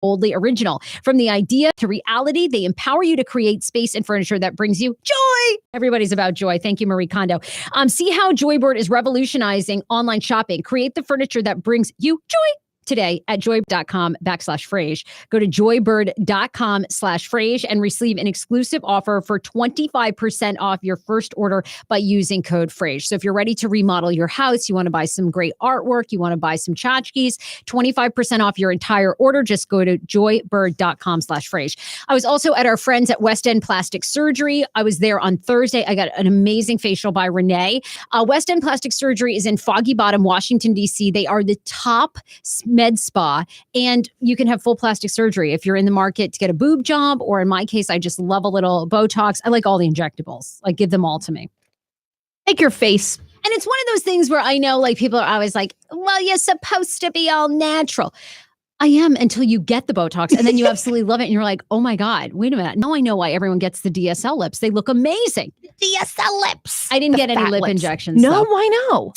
boldly original. From the idea to reality, they empower you to create space and furniture that brings you joy. Everybody's about joy. Thank you, Marie Kondo. See how Joybird is revolutionizing online shopping. Create the furniture that brings you joy today at joy.com/Frase. Go to joybird.com/Frase and receive an exclusive offer for 25% off your first order by using code Frase. So if you're ready to remodel your house, you want to buy some great artwork, you want to buy some tchotchkes, 25% off your entire order, just go to joybird.com/Frase. I was also at our friends at West End Plastic Surgery. I was there on Thursday. I got an amazing facial by Renee. West End Plastic Surgery is in Foggy Bottom, Washington, D.C. They are the top med spa, and you can have full plastic surgery if you're in the market to get a boob job, or in my case, I just love a little Botox. I like all the injectables. Like, give them all to me. Like your face. And it's one of those things where I know, like, people are always like, well, you're supposed to be all natural. I am, until you get the Botox, and then you absolutely love it, and you're like, oh my God, wait a minute. Now I know why everyone gets the DSL lips. They look amazing. DSL lips. I didn't get any lip injections. No, though. why no?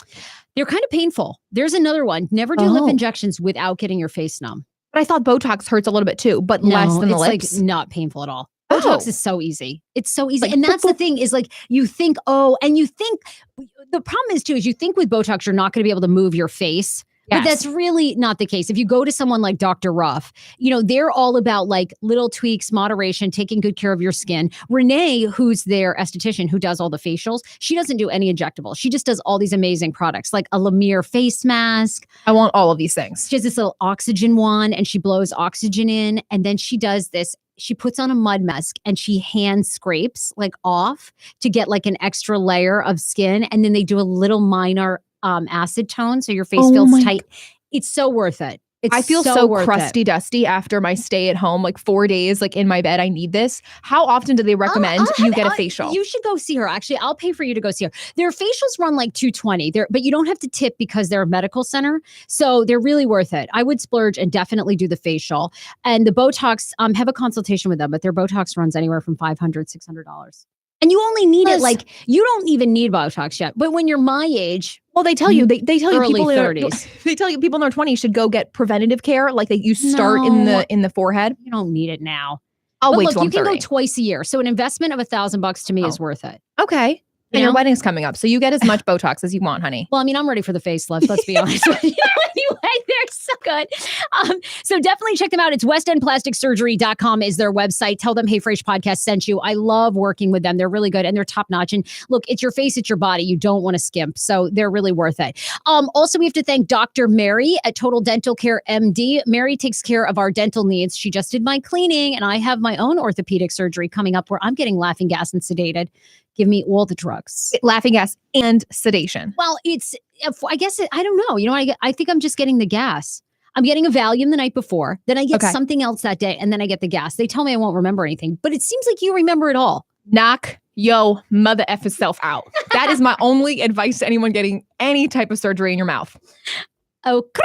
They're kind of painful. There's another one. Never do lip injections without getting your face numb. But I thought Botox hurts a little bit too, but less than the lips. It's like not painful at all. Botox is so easy. It's so easy. Like, and that's the thing is, like, you think, the problem is too, is you think with Botox, you're not going to be able to move your face. Yes. But that's really not the case. If you go to someone like Dr. Ruff, they're all about like little tweaks, moderation, taking good care of your skin. Renee, who's their esthetician who does all the facials, she doesn't do any injectables. She just does all these amazing products like a Lemire face mask. I want all of these things. She has this little oxygen wand and she blows oxygen in, and then she does this. She puts on a mud mask and she hand scrapes like off to get like an extra layer of skin. And then they do a little minor acid tone so your face feels tight. It's so worth it. I feel so crusty dusty after my stay at home, like 4 days, like in my bed. I need this. How often do they recommend you get a facial? You should go see her. Actually, I'll pay for you to go see her. Their facials run like $220. But you don't have to tip because they're a medical center. So they're really worth it. I would splurge and definitely do the facial. And the Botox, have a consultation with them, but their Botox runs anywhere from $500, $600. And you only need it, like, you don't even need Botox yet. But when you're my age, well, they tell you, they tell you people 30s. They tell you people in their 20s should go get preventative care. Like you start in the forehead. You don't need it now. I'll wait till I'm you can 30. go twice a year. So an investment of $1,000 to me is worth it. Okay. And your wedding's coming up. So you get as much Botox as you want, honey. Well, I mean, I'm ready for the facelift. Let's be honest with you. Anyway, they're so good. So definitely check them out. It's westendplasticsurgery.com is their website. Tell them, Hey Frase Podcast sent you. I love working with them. They're really good and they're top notch. And look, it's your face, it's your body. You don't want to skimp. So they're really worth it. Also, we have to thank Dr. Mary at Total Dental Care MD. Mary takes care of our dental needs. She just did my cleaning, and I have my own orthopedic surgery coming up where I'm getting laughing gas and sedated. Give me all the drugs. Laughing gas and sedation. Well, I guess, I don't know. I think I'm just getting the gas. I'm getting a Valium the night before. Then I get something else that day. And then I get the gas. They tell me I won't remember anything. But it seems like you remember it all. Knock yo mother F yourself out. That is my only advice to anyone getting any type of surgery in your mouth. Okay.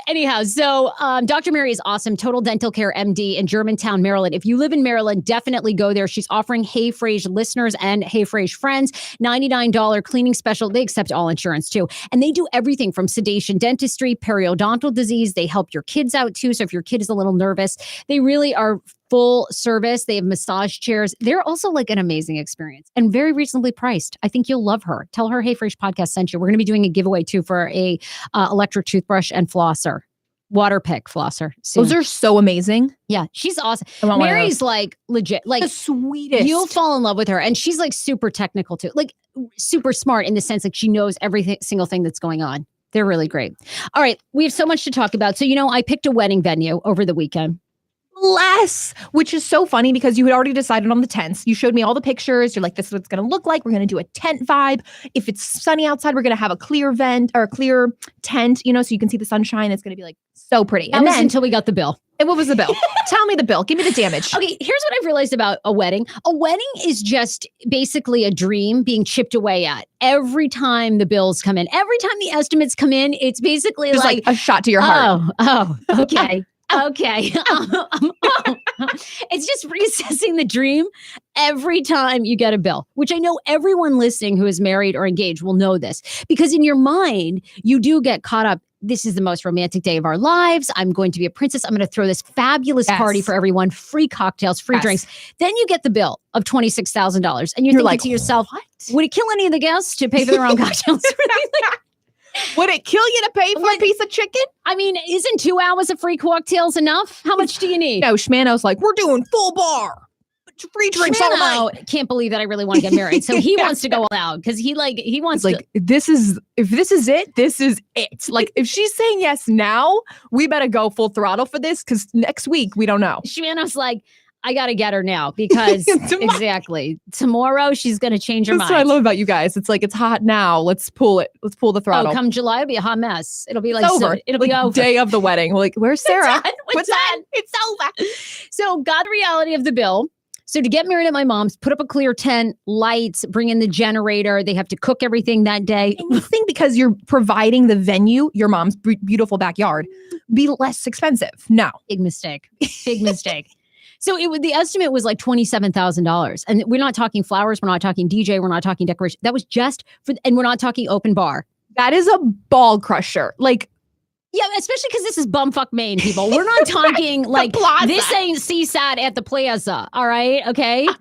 Anyhow, so Dr. Mary is awesome. Total Dental Care MD in Germantown, Maryland. If you live in Maryland, definitely go there. She's offering Hey Frase listeners and Hey Frase friends $99 cleaning special. They accept all insurance too. And they do everything from sedation, dentistry, periodontal disease. They help your kids out too. So if your kid is a little nervous, they really are full service. They have massage chairs. They're also like an amazing experience and very reasonably priced. I think you'll love her. Tell her Hey Frase Podcast sent you. We're going to be doing a giveaway too for a electric toothbrush and flosser, water pick flosser. Soon. Those are so amazing. Yeah, she's awesome. Mary's like legit, like the sweetest. You'll fall in love with her, and she's like super technical too, like super smart in the sense like she knows every single thing that's going on. They're really great. All right, we have so much to talk about. So I picked a wedding venue over the weekend. Which is so funny because you had already decided on the tents. You showed me all the pictures. You're like, this is what it's going to look like. We're going to do a tent vibe. If it's sunny outside, we're going to have a clear vent or a clear tent, so you can see the sunshine. It's going to be like so pretty. And then until we got the bill. And what was the bill? Tell me the bill. Give me the damage. Okay, here's what I've realized about a wedding. A wedding is just basically a dream being chipped away at. Every time the bills come in, every time the estimates come in, it's basically just like a shot to your heart. Oh, okay. Okay. It's just reassessing the dream every time you get a bill, which I know everyone listening who is married or engaged will know this, because in your mind, you do get caught up this is the most romantic day of our lives. I'm going to be a princess. I'm going to throw this fabulous party for everyone, free cocktails, free drinks. Then you get the bill of $26,000 and you're thinking like, to yourself, what? Would it kill any of the guests to pay for their own cocktails? Would it kill you to pay for a piece of chicken? I mean, isn't 2 hours of free cocktails enough? How much do you need? No, Schmano's like, we're doing full bar. Free drinks all night. Can't believe that I really want to get married. So he wants to go all out because he wants like, if this is it, this is it. Like, if she's saying yes now, we better go full throttle for this because next week we don't know. Shmano's like, I got to get her now because exactly tomorrow she's going to change her mind. That's what I love about you guys. It's like, it's hot now. Let's pull it. Let's pull the throttle. Oh, come July, it'll be a hot mess. It'll be like, it's over. It'll be over. Day of the wedding. We're like, where's Sarah? What's done? It's over. So got the reality of the bill. So to get married at my mom's, put up a clear tent, lights, bring in the generator. They have to cook everything that day. And you think because you're providing the venue, your mom's beautiful backyard, be less expensive? No. Big mistake. Big mistake. So the estimate was like $27,000. And we're not talking flowers. We're not talking DJ. We're not talking decoration. That was just and we're not talking open bar. That is a ball crusher. Like, yeah, especially because this is bumfuck Maine, people. We're not talking like this ain't CSAT at the plaza. All right. Okay. Yeah.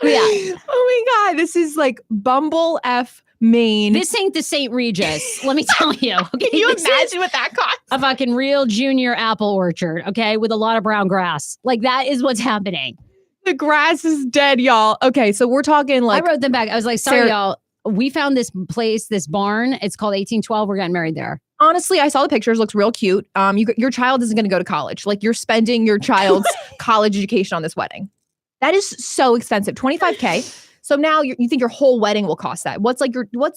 Oh my God. This is like Bumble F Maine. This ain't the St. Regis. Let me tell you. Okay? Can you imagine what that costs? A fucking real junior apple orchard. Okay. With a lot of brown grass. Like that is what's happening. The grass is dead, y'all. Okay. So we're talking like. I wrote them back. I was like, sorry, y'all. We found this place, this barn. It's called 1812. We're getting married there. Honestly, I saw the pictures. Looks real cute. Your child isn't going to go to college. Like, you're spending your child's college education on this wedding. That is so expensive. $25K. So now you think your whole wedding will cost that. What's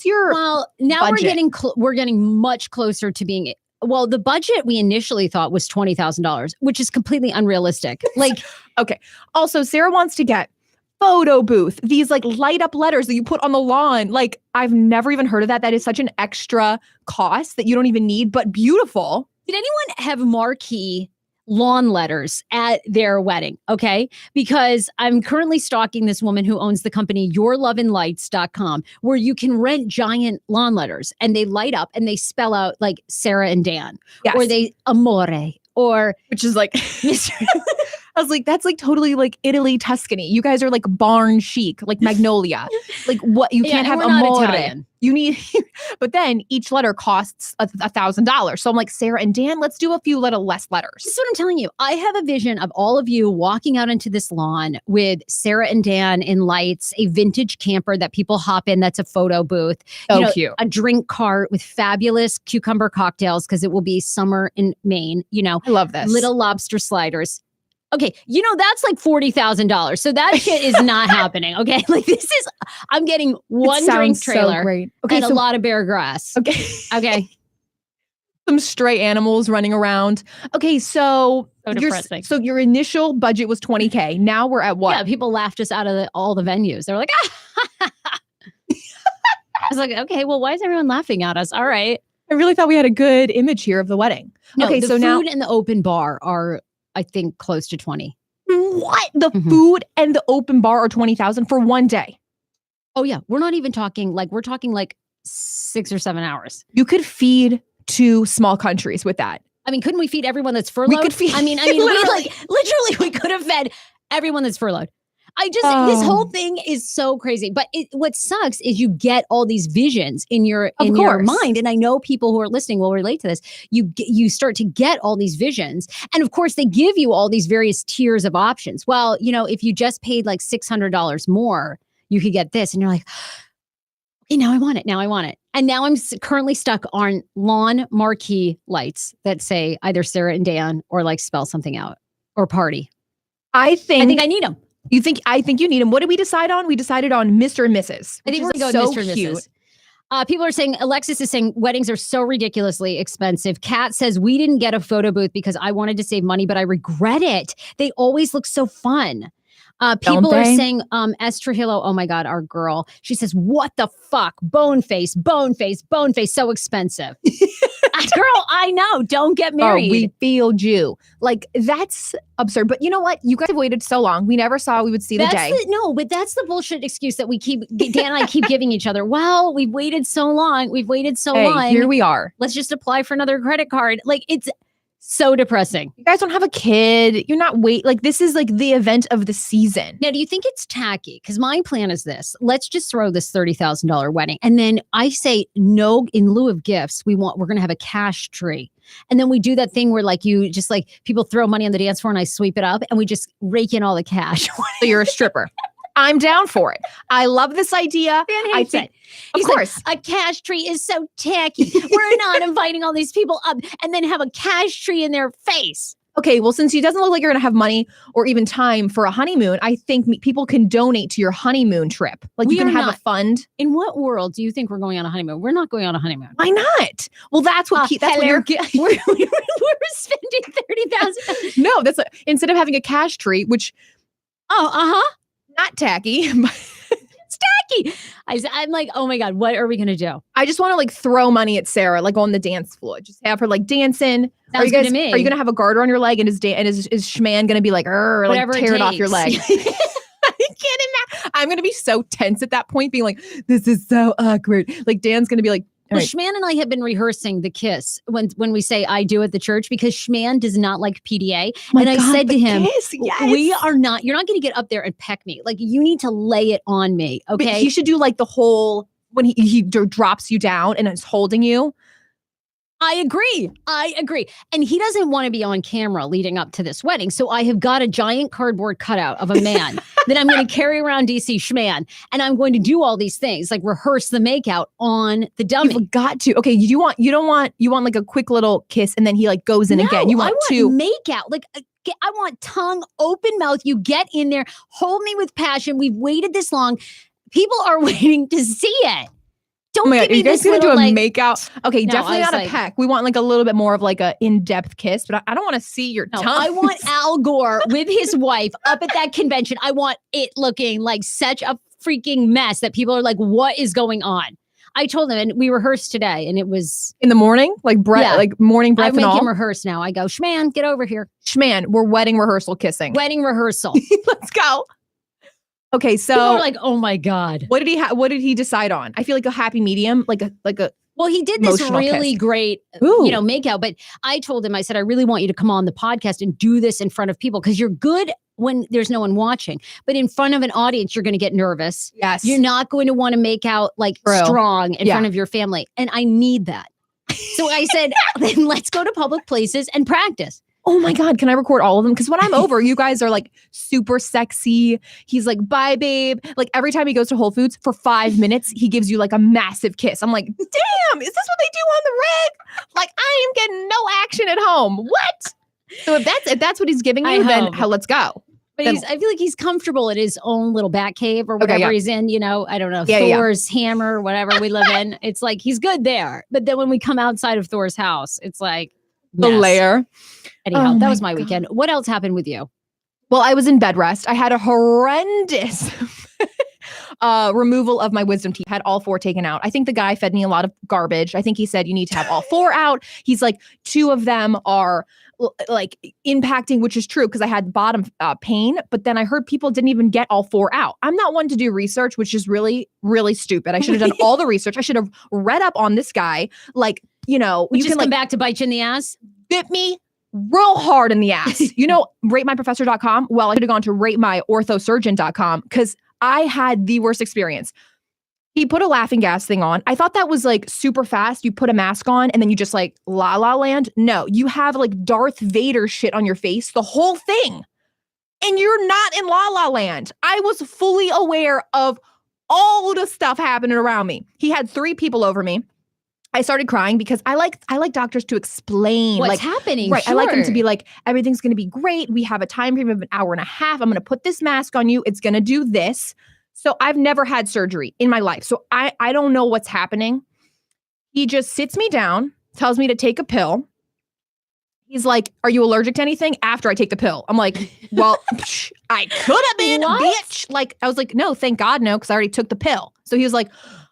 your Well, now budget? we're getting much closer to being. Well, the budget we initially thought was $20,000, which is completely unrealistic. Like, okay. Also, Sarah wants to get photo booth, these like light up letters that you put on the lawn. Like, I've never even heard of that. That is such an extra cost that you don't even need, but beautiful. Did anyone have marquee lawn letters at their wedding? Okay. Because I'm currently stalking this woman who owns the company yourloveandlights.com, where you can rent giant lawn letters and they light up and they spell out like Sarah and Dan, or they amore, or which is like I was like, that's like totally like Italy, Tuscany. You guys are like barn chic, like Magnolia. Like, what? You can't have amore. You need, but then each letter costs $1,000. So I'm like, Sarah and Dan, let's do a few little less letters. This is what I'm telling you. I have a vision of all of you walking out into this lawn with Sarah and Dan in lights, a vintage camper that people hop in. That's a photo booth. So cute. A drink cart with fabulous cucumber cocktails because it will be summer in Maine. I love this. Little lobster sliders. Okay, that's like $40,000. So that shit is not happening. Okay, like I'm getting one drink trailer, so great. Okay, and a lot of bare grass. Okay. Some stray animals running around. Okay, so your initial budget was $20K. Now we're at what? Yeah, people laughed us out of all the venues. They're like, I was like, okay, well, why is everyone laughing at us? All right. I really thought we had a good image here of the wedding. No, okay, the so food now and the open bar are, I think, close to 20. What? The food and the open bar are 20,000 for one day. Oh yeah, we're not even talking we're talking 6 or 7 hours. You could feed 2 small countries with that. I mean, couldn't we feed everyone that's furloughed? We could feed. I mean, literally, we could have fed everyone that's furloughed. This whole thing is so crazy. But what sucks is you get all these visions in your mind. And I know people who are listening will relate to this. You start to get all these visions. And of course, they give you all these various tiers of options. Well, if you just paid like $600 more, you could get this. And you're like, okay, now I want it. And now I'm currently stuck on lawn marquee lights that say either Sarah and Dan or like spell something out or party. I think I need them. I think you need them. What did we decide on? We decided on Mr. and Mrs. I think we're going to go with Mr. and Mrs. People are saying, Alexis is saying weddings are so ridiculously expensive. Kat says, we didn't get a photo booth because I wanted to save money, but I regret it. They always look so fun. People are saying, Esther Hillo, oh my God, our girl. She says, what the fuck? Bone face, so expensive. Girl, I know. Don't get married. Oh, we failed you. Like, that's absurd. But you know what? You guys have waited so long. We never saw we would see the day. But that's the bullshit excuse that Dan and I keep giving each other. Well, we've waited so long. Here we are. Let's just apply for another credit card. Like, it's so depressing. You guys don't have a kid. You're not like, this is like the event of the season. Now, do you think it's tacky? Because my plan is this. Let's just throw this $30,000 wedding. And then I say, no, in lieu of gifts, we're going to have a cash tree. And then we do that thing where like you just like people throw money on the dance floor and I sweep it up and we just rake in all the cash. So you're a stripper. I'm down for it. I love this idea. I think, of course, like, a cash tree is so tacky. We're not inviting all these people up and then have a cash tree in their face. Okay, well, since it doesn't look like you're going to have money or even time for a honeymoon, I think people can donate to your honeymoon trip. Like, you can have a fund. In what world do you think we're going on a honeymoon? We're not going on a honeymoon. Why not? Well, that's what we're spending $30,000. No, instead of having a cash tree, which not tacky. It's tacky. I'm like, oh my God, what are we going to do? I just want to like throw money at Sarah, like on the dance floor. Just have her like dancing. Sounds good to me. Are you going to have a garter on your leg and is Schman going to be like, tear it off your leg? I can't imagine. I'm going to be so tense at that point, being like, this is so awkward. Like Dan's going to be like, well, Schman and I have been rehearsing the kiss when we say I do at the church because Schman does not like PDA. And I said to him, kiss, yes. you're not going to get up there and peck me. Like you need to lay it on me. Okay. But he should do like the whole, when he drops you down and is holding you. I agree. And he doesn't want to be on camera leading up to this wedding. So I have got a giant cardboard cutout of a man that I'm going to carry around DC Schman. And I'm going to do all these things, like rehearse the makeout on the dummy. You've got to. Okay, you want like a quick little kiss and then he like goes in again. You want makeout. Like I want tongue, open mouth. You get in there, hold me with passion. We've waited this long. People are waiting to see it. Don't give me you guys this gonna do a like, makeout? Okay, no, definitely not a peck. We want like a little bit more of like a in-depth kiss, but I don't want to see your tongue. I want Al Gore with his wife up at that convention. I want it looking like such a freaking mess that people are like, what is going on? I told him, and we rehearsed today, and it was in the morning, like like morning breath and all. I make him rehearse now. I go, Schman, get over here. Schman, we're wedding rehearsal kissing. Wedding rehearsal. Let's go. Okay, so people are like, oh my God. What did he decide on? I feel like a happy medium, like a well, he did this really great, makeout. But I told him, I said, I really want you to come on the podcast and do this in front of people because you're good when there's no one watching. But in front of an audience, you're going to get nervous. Yes. You're not going to want to make out like strong in front of your family. And I need that. So I said, then let's go to public places and practice. Oh my God, can I record all of them? Because when I'm over, you guys are like super sexy. He's like, bye, babe. Like every time he goes to Whole Foods for 5 minutes, he gives you like a massive kiss. I'm like, damn, is this what they do on the reg? Like I am getting no action at home. What? So if that's what he's giving you, then let's go. But I feel like he's comfortable in his own little bat cave or whatever he's in, I don't know, Thor's hammer, whatever we live in. It's like, he's good there. But then when we come outside of Thor's house, it's like, the lair. Anyhow, that was my weekend. What else happened with you? Well, I was in bed rest. I had a horrendous removal of my wisdom teeth. Had all 4 taken out. I think the guy fed me a lot of garbage. I think he said you need to have all 4 out. He's like, 2 of them are like impacting, which is true because I had bottom pain. But then I heard people didn't even get all 4 out. I'm not one to do research, which is really, really stupid. I should have done all the research. I should have read up on this guy. Like, you can come back to bite you in the ass. Bit me real hard in the ass. ratemyprofessor.com. Well, I should have gone to ratemyorthosurgeon.com because I had the worst experience. He put a laughing gas thing on. I thought that was like super fast. You put a mask on and then you just like la la land. No, you have like Darth Vader shit on your face, the whole thing. And you're not in la la land. I was fully aware of all the stuff happening around me. He had 3 people over me. I started crying because I like doctors to explain what's happening. Right. Sure. I like them to be like, everything's going to be great. We have a time frame of an hour and a half. I'm going to put this mask on you. It's going to do this. So I've never had surgery in my life. So I don't know what's happening. He just sits me down, tells me to take a pill. He's like, are you allergic to anything after I take the pill? I'm like, well, I could have been, bitch. Like, I was like, no, thank God, no, because I already took the pill. So he was like,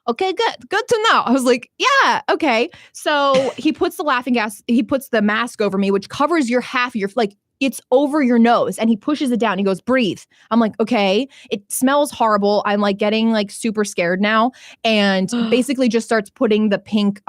Okay, good to know. I was like, yeah, okay. So he puts the mask over me, which covers your half of your, like, it's over your nose, and he pushes it down. He goes, breathe. I'm like, okay. It smells horrible. I'm like getting like super scared now, and basically just starts putting the pink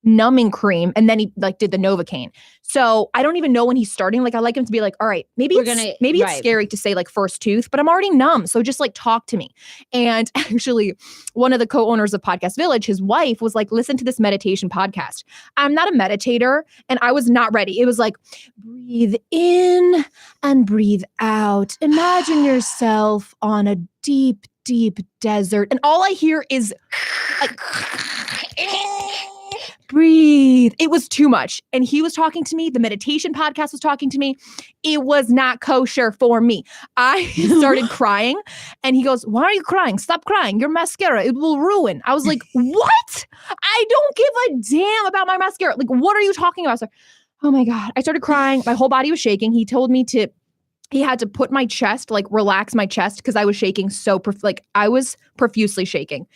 numbing cream, and then he like did the Novocaine. So I don't even know when he's starting. Like, I like him to be like, all right, maybe it's scary to say like first tooth, but I'm already numb. So just like talk to me. And actually, one of the co-owners of Podcast Village, his wife was like, listen to this meditation podcast. I'm not a meditator, and I was not ready. It was like, breathe in and breathe out. Imagine yourself on a deep, deep desert. And all I hear is like, breathe. It was too much. And he was talking to me. The meditation podcast was talking to me. It was not kosher for me. I started crying, and he goes, why are you crying? Stop crying. Your mascara, it will ruin. I was like, what? I don't give a damn about my mascara. Like, what are you talking about, sir? Oh my God. I started crying. My whole body was shaking. He told me he had to put my chest, like relax my chest, because I was shaking I was profusely shaking.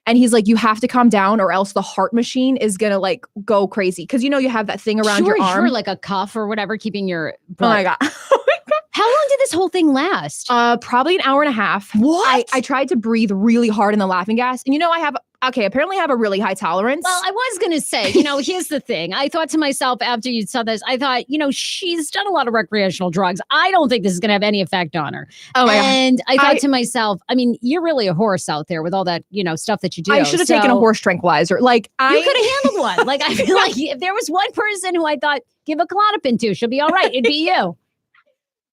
And he's like, you have to calm down, or else the heart machine is going to like go crazy. Because you have that thing around your arm. Sure, like a cuff or whatever, keeping your blood. Oh my God. How long did this whole thing last? Probably an hour and a half. What? I tried to breathe really hard in the laughing gas. And apparently I have a really high tolerance. Well, I was going to say, here's the thing. I thought to myself after you saw this, I thought, she's done a lot of recreational drugs. I don't think this is going to have any effect on her. Oh my God. And I thought to myself, I mean, you're really a horse out there with all that, stuff that you do. I should have taken a horse tranquilizer. Like you could have handled one. Like, I feel like if there was one person who I thought, give a Klonopin to, she'll be all right. It'd be you.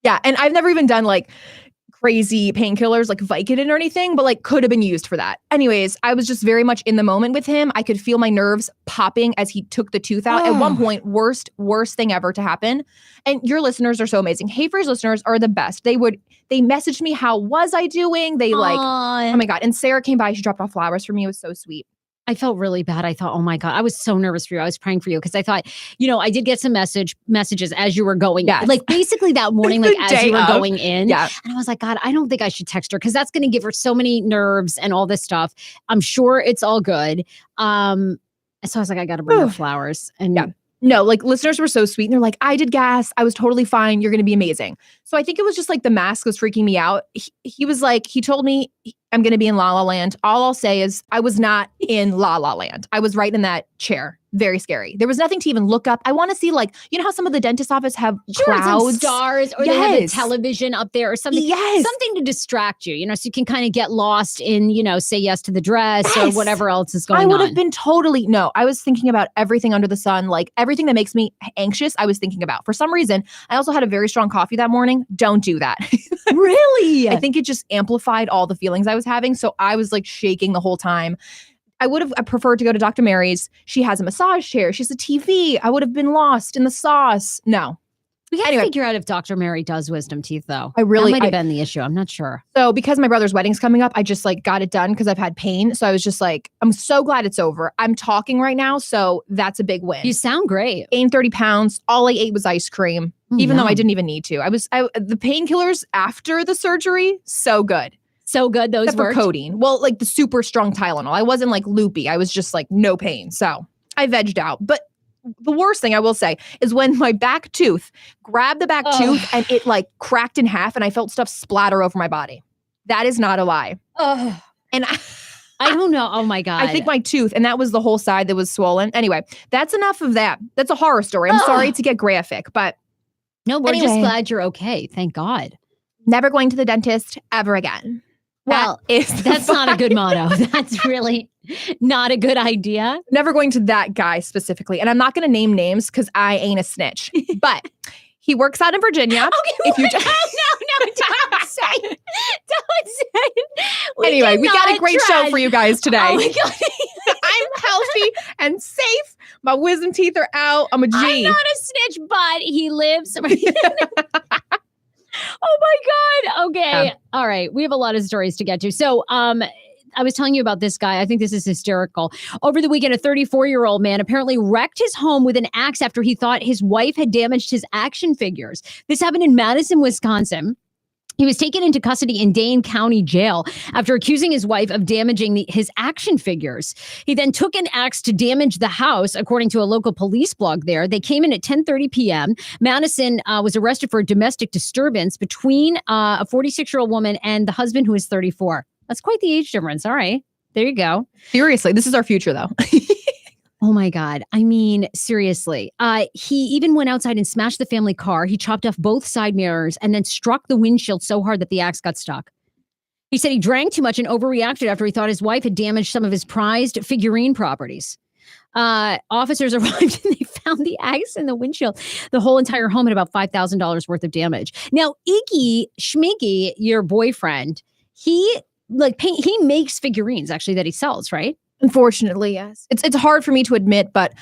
Yeah. And I've never even done like crazy painkillers like Vicodin or anything, but like could have been used for that. Anyways, I was just very much in the moment with him. I could feel my nerves popping as he took the tooth out. At one point, worst thing ever to happen. And your listeners are so amazing. Hey Frase listeners are the best. They messaged me, how was I doing? They like, oh my God. And Sarah came by, she dropped off flowers for me. It was so sweet. I felt really bad. I thought, oh my God, I was so nervous for you. I was praying for you because I thought, I did get some messages as you were going. Yes. Like basically that morning, like as you were going in. Yeah. And I was like, God, I don't think I should text her because that's going to give her so many nerves and all this stuff. I'm sure it's all good. So I was like, I got to bring her flowers. And yeah. No, like listeners were so sweet. And they're like, I did gas. I was totally fine. You're going to be amazing. So I think it was just like the mask was freaking me out. He was like, he told me I'm going to be in La La Land. All I'll say is I was not in La La Land. I was right in that chair. Very scary. There was nothing to even look up. I want to see like, how some of the dentist office have crowds, stars, or they have a television up there or something. Yes. Something to distract you, so you can kind of get lost in, say yes to the dress or whatever else is going on. I would have been I was thinking about everything under the sun, like everything that makes me anxious, I was thinking about. For some reason, I also had a very strong coffee that morning. Don't do that. Really? I think it just amplified all the feelings I was having. So I was like shaking the whole time. I would have preferred to go to Dr. Mary's. She has a massage chair. She has a TV. I would have been lost in the sauce. No. We got to figure out if Dr. Mary does wisdom teeth, though. That might have been the issue. I'm not sure. So because my brother's wedding's coming up, I just like got it done because I've had pain. So I was just like, I'm so glad it's over. I'm talking right now. So that's a big win. You sound great. Gained 30 pounds. All I ate was ice cream, even though I didn't even need to. The painkillers after the surgery, so good. So good. Those except for codeine. Well, like the super strong Tylenol. I wasn't like loopy. I was just like no pain. So I vegged out. But the worst thing I will say is when my back tooth grabbed the back tooth and it like cracked in half and I felt stuff splatter over my body. That is not a lie. And I don't know. Oh my God. I think my tooth, and that was the whole side that was swollen. Anyway, that's enough of that. That's a horror story. I'm sorry to get graphic, but no, we're just glad you're okay. Thank God. Never going to the dentist ever again. Well, that's not a good motto. That's really not a good idea. Never going to that guy specifically. And I'm not going to name names because I ain't a snitch. But he works out in Virginia. Okay, no, don't say. Don't say. Anyway, we got a great show for you guys today. Oh my God. I'm healthy and safe. My wisdom teeth are out. I'm a G. I'm not a snitch, but he lives. Oh my God. Okay. Yeah. All right. We have a lot of stories to get to. So, I was telling you about this guy. I think this is hysterical. Over the weekend, a 34-year-old man apparently wrecked his home with an axe after he thought his wife had damaged his action figures. This happened in Madison, Wisconsin. He was taken into custody in Dane County Jail after accusing his wife of damaging his action figures. He then took an axe to damage the house, according to a local police blog there. They came in at 10:30 p.m. Madison was arrested for a domestic disturbance between a 46-year-old woman and the husband, who is 34. That's quite the age difference. All right. There you go. Seriously, this is our future, though. Oh my God. I mean, seriously. He even went outside and smashed the family car. He chopped off both side mirrors and then struck the windshield so hard that the axe got stuck. He said he drank too much and overreacted after he thought his wife had damaged some of his prized figurine properties. Officers arrived and they found the axe in the windshield. The whole entire home had about $5,000 worth of damage. Now, Iggy Schmiggy, your boyfriend, he makes figurines actually that he sells, right? Unfortunately, yes. It's hard for me to admit, but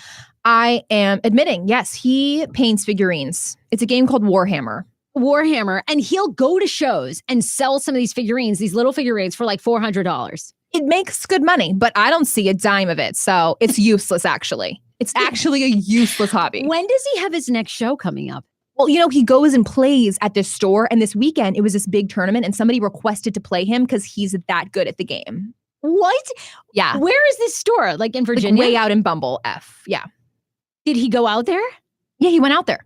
I am admitting, yes, he paints figurines. It's a game called Warhammer. And he'll go to shows and sell some of these figurines, these little figurines, for like $400. It makes good money, but I don't see a dime of it, so it's useless, actually. It's actually a useless hobby. When does he have his next show coming up? Well, he goes and plays at this store, and this weekend, it was this big tournament, and somebody requested to play him because he's that good at the game. What? Yeah. Where is this store? Like in Virginia? Way out in Bumble F. Yeah. Did he go out there? Yeah, he went out there.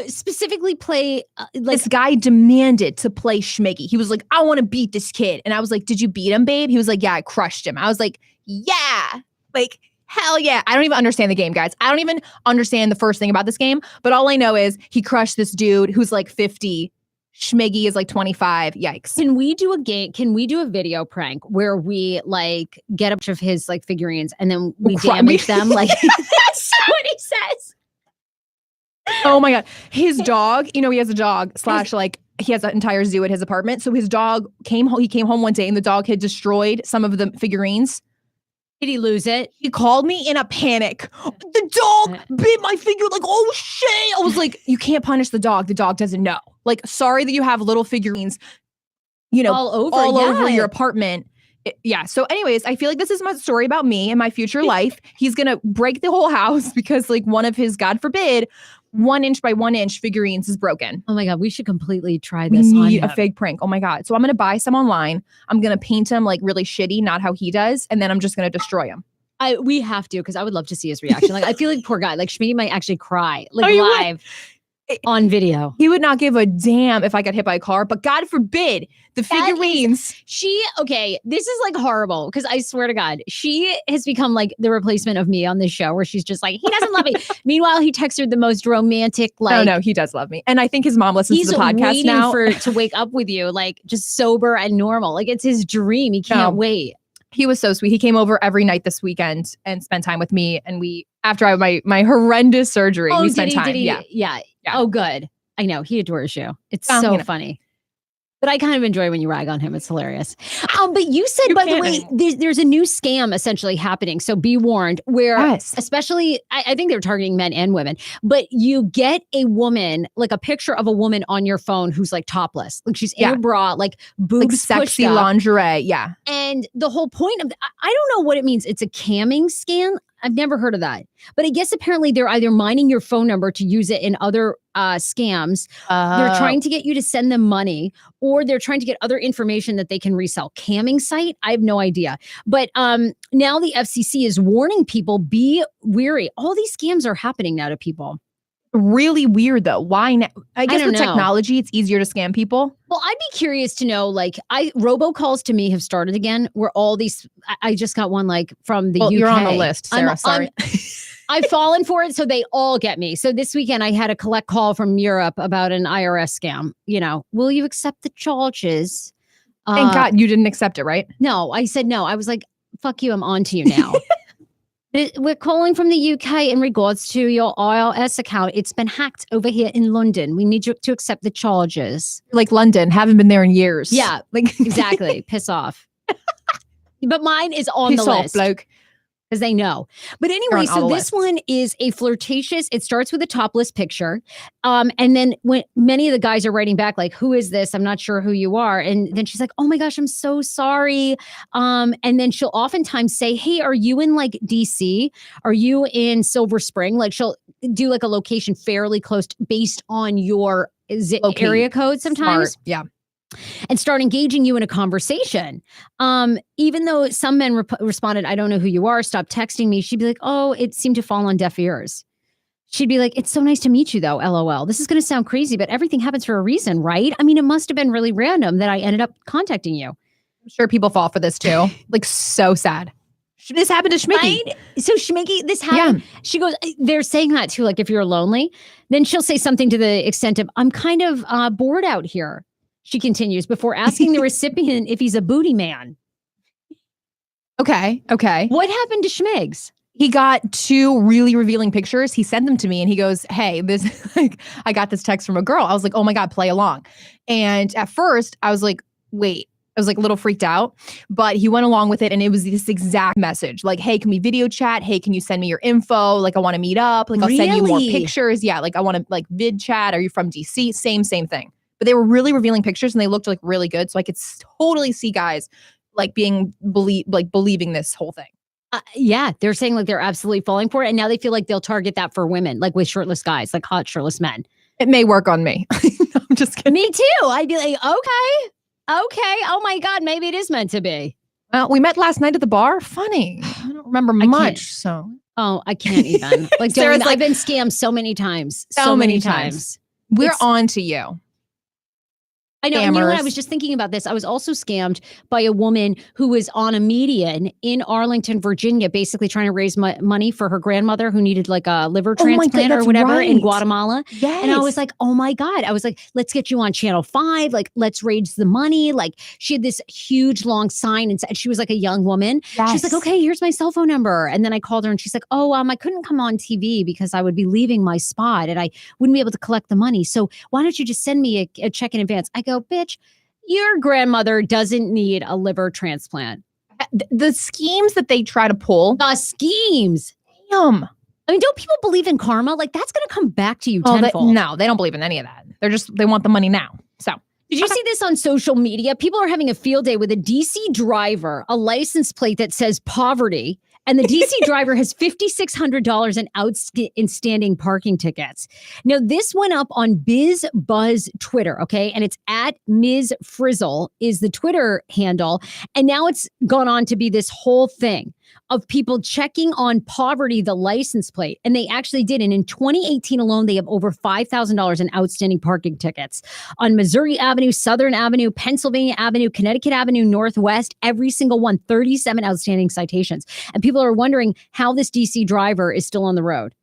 Specifically play this guy demanded to play Schmiggy. He was like, I want to beat this kid. And I was like, did you beat him, babe? He was like, yeah, I crushed him. I was like, yeah. Like, hell yeah. I don't even understand the game, guys. I don't even understand the first thing about this game. But all I know is he crushed this dude who's like 50. Schmiggy is like 25. Yikes. Can we do a game? Can we do a video prank where we like get a bunch of his like figurines and then we damage them? Like that's what he says. Oh my God. His dog, he has a dog / like he has an entire zoo at his apartment. So his dog came home one day and the dog had destroyed some of the figurines. Did he lose it? He called me in a panic. The dog bit my finger. Like, oh shit. I was like, you can't punish the dog. The dog doesn't know. Like, sorry that you have little figurines, all over your apartment. Yeah. So anyways, I feel like this is my story about me and my future life. He's going to break the whole house because like one of his, God forbid, 1 inch by 1 inch figurines is broken. Oh my God. We should completely try this. We need a fake prank. Oh my God. So I'm going to buy some online. I'm going to paint him like really shitty, not how he does. And then I'm just going to destroy him. We have to, because I would love to see his reaction. Like, I feel like poor guy, like Shmi might actually cry like live. On video. He would not give a damn if I got hit by a car, but God forbid the figurines. This is like horrible because I swear to God, she has become like the replacement of me on this show where she's just like, he doesn't love me. Meanwhile, he texts her the most romantic, like. Oh, no, he does love me. And I think his mom listens to the podcast now. To wake up with you, like just sober and normal. Like it's his dream. He can't wait. He was so sweet. He came over every night this weekend and spent time with me. And after I had my horrendous surgery, we spent time. Yeah. Oh, good. I know. He adores you. It's so funny. But I kind of enjoy when you rag on him. It's hilarious. But you said, by the way, there's a new scam essentially happening. So be warned, where especially, I think they're targeting men and women, but you get a woman, like a picture of a woman on your phone who's like topless. Like she's in a bra, like boobs, like sexy lingerie. Yeah. And the whole point of, I don't know what it means. It's a camming scam. I've never heard of that. But I guess apparently they're either mining your phone number to use it in other scams. They're trying to get you to send them money, or they're trying to get other information that they can resell. Camming site? I have no idea. But now the FCC is warning people, be wary. All these scams are happening now to people. Really weird though. Why now? I guess with technology, it's easier to scam people. Well, I'd be curious to know, like, robocalls to me have started again, where all these, I just got one like from the UK. You're on the list, Sarah. Sorry. I've fallen for it, so they all get me. So this weekend I had a collect call from Europe about an IRS scam. Will you accept the charges? Thank God you didn't accept it, right? No, I said no. I was like, fuck you, I'm on to you now. We're calling from the UK in regards to your IRS account. It's been hacked over here in London. We need you to accept the charges. Like London, haven't been there in years. Yeah, like exactly. Piss off. But mine is on the list. Bloke. Because they know. But anyway, so this one is a flirtatious, it starts with a topless picture. And then when many of the guys are writing back, like, who is this? I'm not sure who you are. And then she's like, oh my gosh, I'm so sorry. And then she'll oftentimes say, hey, are you in like DC? Are you in Silver Spring? Like she'll do like a location fairly close based on your area code sometimes. Smart. Yeah. and start engaging you in a conversation. Even though some men responded, I don't know who you are, stop texting me. She'd be like, oh, it seemed to fall on deaf ears. She'd be like, it's so nice to meet you though, LOL. This is going to sound crazy, but everything happens for a reason, right? I mean, it must have been really random that I ended up contacting you. I'm sure people fall for this too. Like, so sad. This happened to Schmicky. Right? So Schmicky, this happened. Yeah. She goes, they're saying that too, like if you're lonely, then she'll say something to the extent of, I'm kind of bored out here. She continues before asking the recipient if he's a booty man. Okay. What happened to Schmigs? He got 2 really revealing pictures. He sent them to me and he goes, hey, this, like, I got this text from a girl. I was like, oh my God, play along. And at first I was like, wait, I was like a little freaked out, but he went along with it. And it was this exact message. Like, hey, can we video chat? Hey, can you send me your info? Like, I want to meet up. Like, I'll send you more pictures. Yeah. Like, I want to like vid chat. Are you from DC? Same thing. But they were really revealing pictures and they looked like really good. So I could totally see guys like believing this whole thing. Yeah, they're saying like they're absolutely falling for it. And now they feel like they'll target that for women, like with shirtless guys, like hot shirtless men. It may work on me. I'm just kidding. Me too. I'd be like, okay. Oh my God, maybe it is meant to be. Well, we met last night at the bar. Funny. I don't remember much. So. Oh, I can't even. Like, I've been scammed so many times. So many times. We're on to you. I know. And you know what? I was just thinking about this. I was also scammed by a woman who was on a median in Arlington, Virginia, basically trying to raise money for her grandmother who needed like a liver transplant or whatever in Guatemala. Yes. And I was like, oh my God. I was like, let's get you on Channel 5. Like, let's raise the money. Like, she had this huge long sign and she was like a young woman. Yes. She's like, okay, here's my cell phone number. And then I called her and she's like, oh, I couldn't come on TV because I would be leaving my spot and I wouldn't be able to collect the money. So why don't you just send me a check in advance? I go, bitch, your grandmother doesn't need a liver transplant. The schemes that they try to pull. The schemes. Damn. I mean, don't people believe in karma? Like, that's going to come back to you tenfold. No, they don't believe in any of that. They want the money now. So. Did you see this on social media? People are having a field day with a DC driver, a license plate that says poverty. And the DC driver has $5,600 in outstanding parking tickets. Now, this went up on Biz Buzz Twitter, okay? And it's at Ms. Frizzle is the Twitter handle. And now it's gone on to be this whole thing of people checking on poverty, the license plate. And they actually did. And in 2018 alone, they have over $5,000 in outstanding parking tickets on Missouri Avenue, Southern Avenue, Pennsylvania Avenue, Connecticut Avenue, Northwest, every single one, 37 outstanding citations. And people are wondering how this DC driver is still on the road.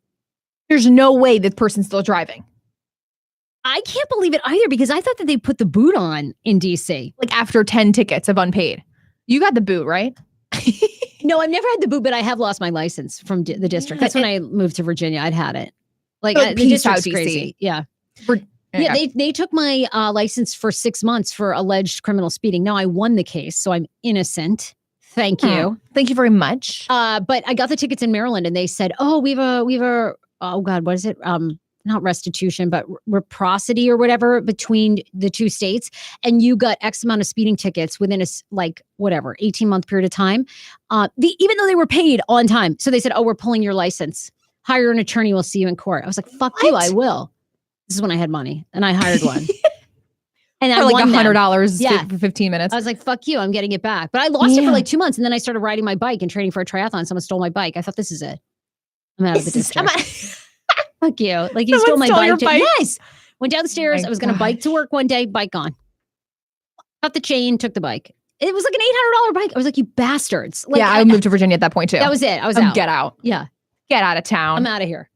There's no way this person's still driving. I can't believe it either because I thought that they put the boot on in DC. Like after 10 tickets of unpaid. You got the boot, right? No, I've never had the boot, but I have lost my license from the district. That's when I moved to Virginia. I'd had it. Like the district's crazy. Yeah. They took my license for 6 months for alleged criminal speeding. Now I won the case, so I'm innocent. Thank you. Thank you very much. But I got the tickets in Maryland and they said, oh, we have a, oh God, what is it? Not restitution, but reciprocity or whatever between the two states. And you got X amount of speeding tickets within a 18-month period of time. Even though they were paid on time. So they said, oh, we're pulling your license. Hire an attorney. We'll see you in court. I was like, fuck you. I will. This is when I had money and I hired one. And for I like $100 for 15 minutes. I was like, fuck you. I'm getting it back. But I lost it for like 2 months. And then I started riding my bike and training for a triathlon. Someone stole my bike. I thought, this is it. I'm out of the district. Fuck you. Like you stole my bike. Yes. Went down the stairs. I was going to bike to work one day. Bike gone. Cut the chain. Took the bike. It was like an $800 bike. I was like, you bastards. Like, I moved to Virginia at that point too. That was it. I was out. Get out. Yeah. Get out of town. I'm out of here.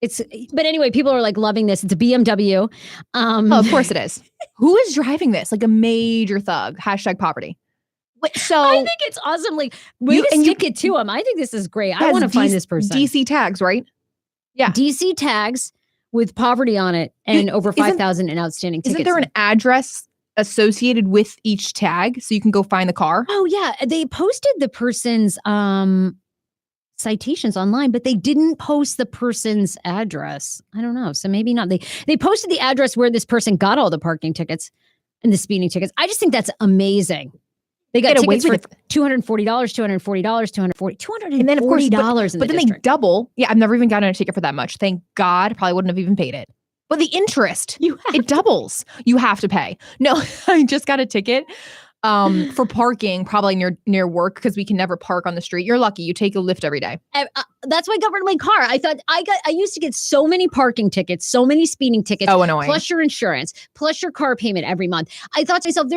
But anyway, people are like loving this. It's a BMW. Of course it is. Who is driving this? Like a major thug. #poverty. So I think it's awesome. Like stick it to them. I think this is great. I want to find this person. DC tags, right? Yeah. DC tags with poverty on it and over 5,000 in outstanding tickets. Isn't there an address associated with each tag so you can go find the car? Oh yeah. They posted the person's citations online, but they didn't post the person's address. I don't know. So maybe not. They posted the address where this person got all the parking tickets and the speeding tickets. I just think that's amazing. They got tickets for $240, $240, $240, and then of course, $240 but then they double. Yeah, I've never even gotten a ticket for that much. Thank God. Probably wouldn't have even paid it. But the interest, You it doubles. You have to pay. No, I just got a ticket for parking probably near work because we can never park on the street. You're lucky. You take a Lyft every day. That's why I governed my car. I used to get so many parking tickets, so many speeding tickets. Oh, annoying. Plus your insurance, plus your car payment every month. I thought to myself,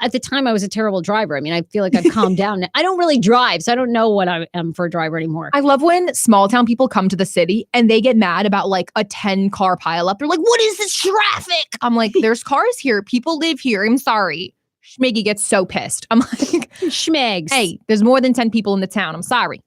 at the time I was a terrible driver. I mean, I feel like I've calmed down. I don't really drive, so I don't know what I am for a driver anymore. I love when small town people come to the city and they get mad about like a 10 car pileup. They're like, what is this traffic? I'm like, there's cars here. People live here. I'm sorry. Schmiggy gets so pissed. I'm like, Schmegs. Hey, there's more than 10 people in the town. I'm sorry.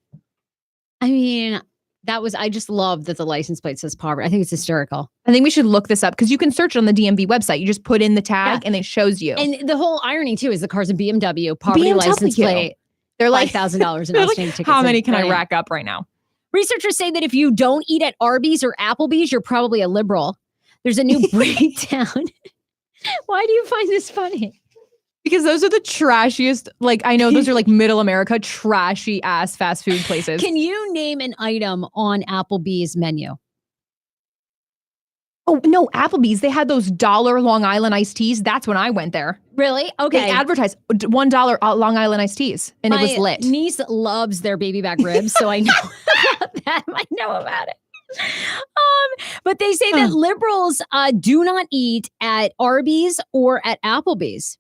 I mean, I just love that the license plate says poverty. I think it's hysterical. I think we should look this up because you can search it on the DMV website. You just put in the tag and it shows you. And the whole irony too is the car's a BMW, poverty license plate. They're like $5,000 in outstanding tickets. How many can I rack up right now? Researchers say that if you don't eat at Arby's or Applebee's, you're probably a liberal. There's a new breakdown. Why do you find this funny? Because those are the trashiest, like, I know those are like middle America, trashy ass fast food places. Can you name an item on Applebee's menu? Oh, no, Applebee's. They had those $1 Long Island iced teas. That's when I went there. Really? Okay. They advertised $1 Long Island iced teas, and it was lit. My niece loves their baby back ribs, so I know about that. I know about it. But they say that liberals do not eat at Arby's or at Applebee's.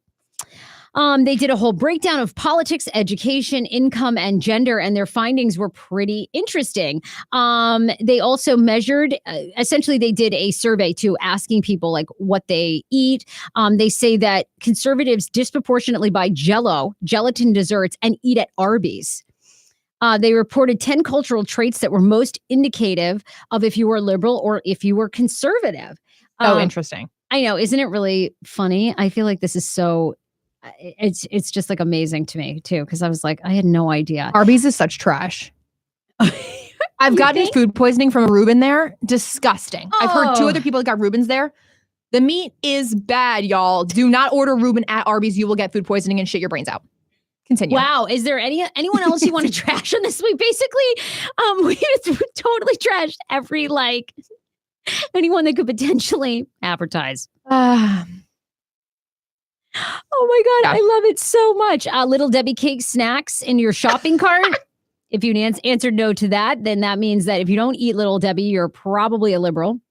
They did a whole breakdown of politics, education, income, and gender, and their findings were pretty interesting. They also measured, essentially they did a survey too, asking people like what they eat. They say that conservatives disproportionately buy gelatin desserts, and eat at Arby's. They reported 10 cultural traits that were most indicative of if you were liberal or if you were conservative. Oh, interesting. I know. Isn't it really funny? I feel like this is so... It's just like amazing to me too, because I was like, I had no idea. Arby's is such trash. I've gotten food poisoning from a Reuben there. Disgusting. I've heard 2 other people that got Reubens there. The meat is bad, y'all. Do not order Reuben at Arby's. You will get food poisoning and shit your brains out. Continue. Wow. Is there anyone else you want to trash on this week? Basically, we totally trashed every anyone that could potentially advertise. Oh my God, I love it so much. Little Debbie cake snacks in your shopping cart. If you answered no to that, then that means that if you don't eat Little Debbie, you're probably a liberal.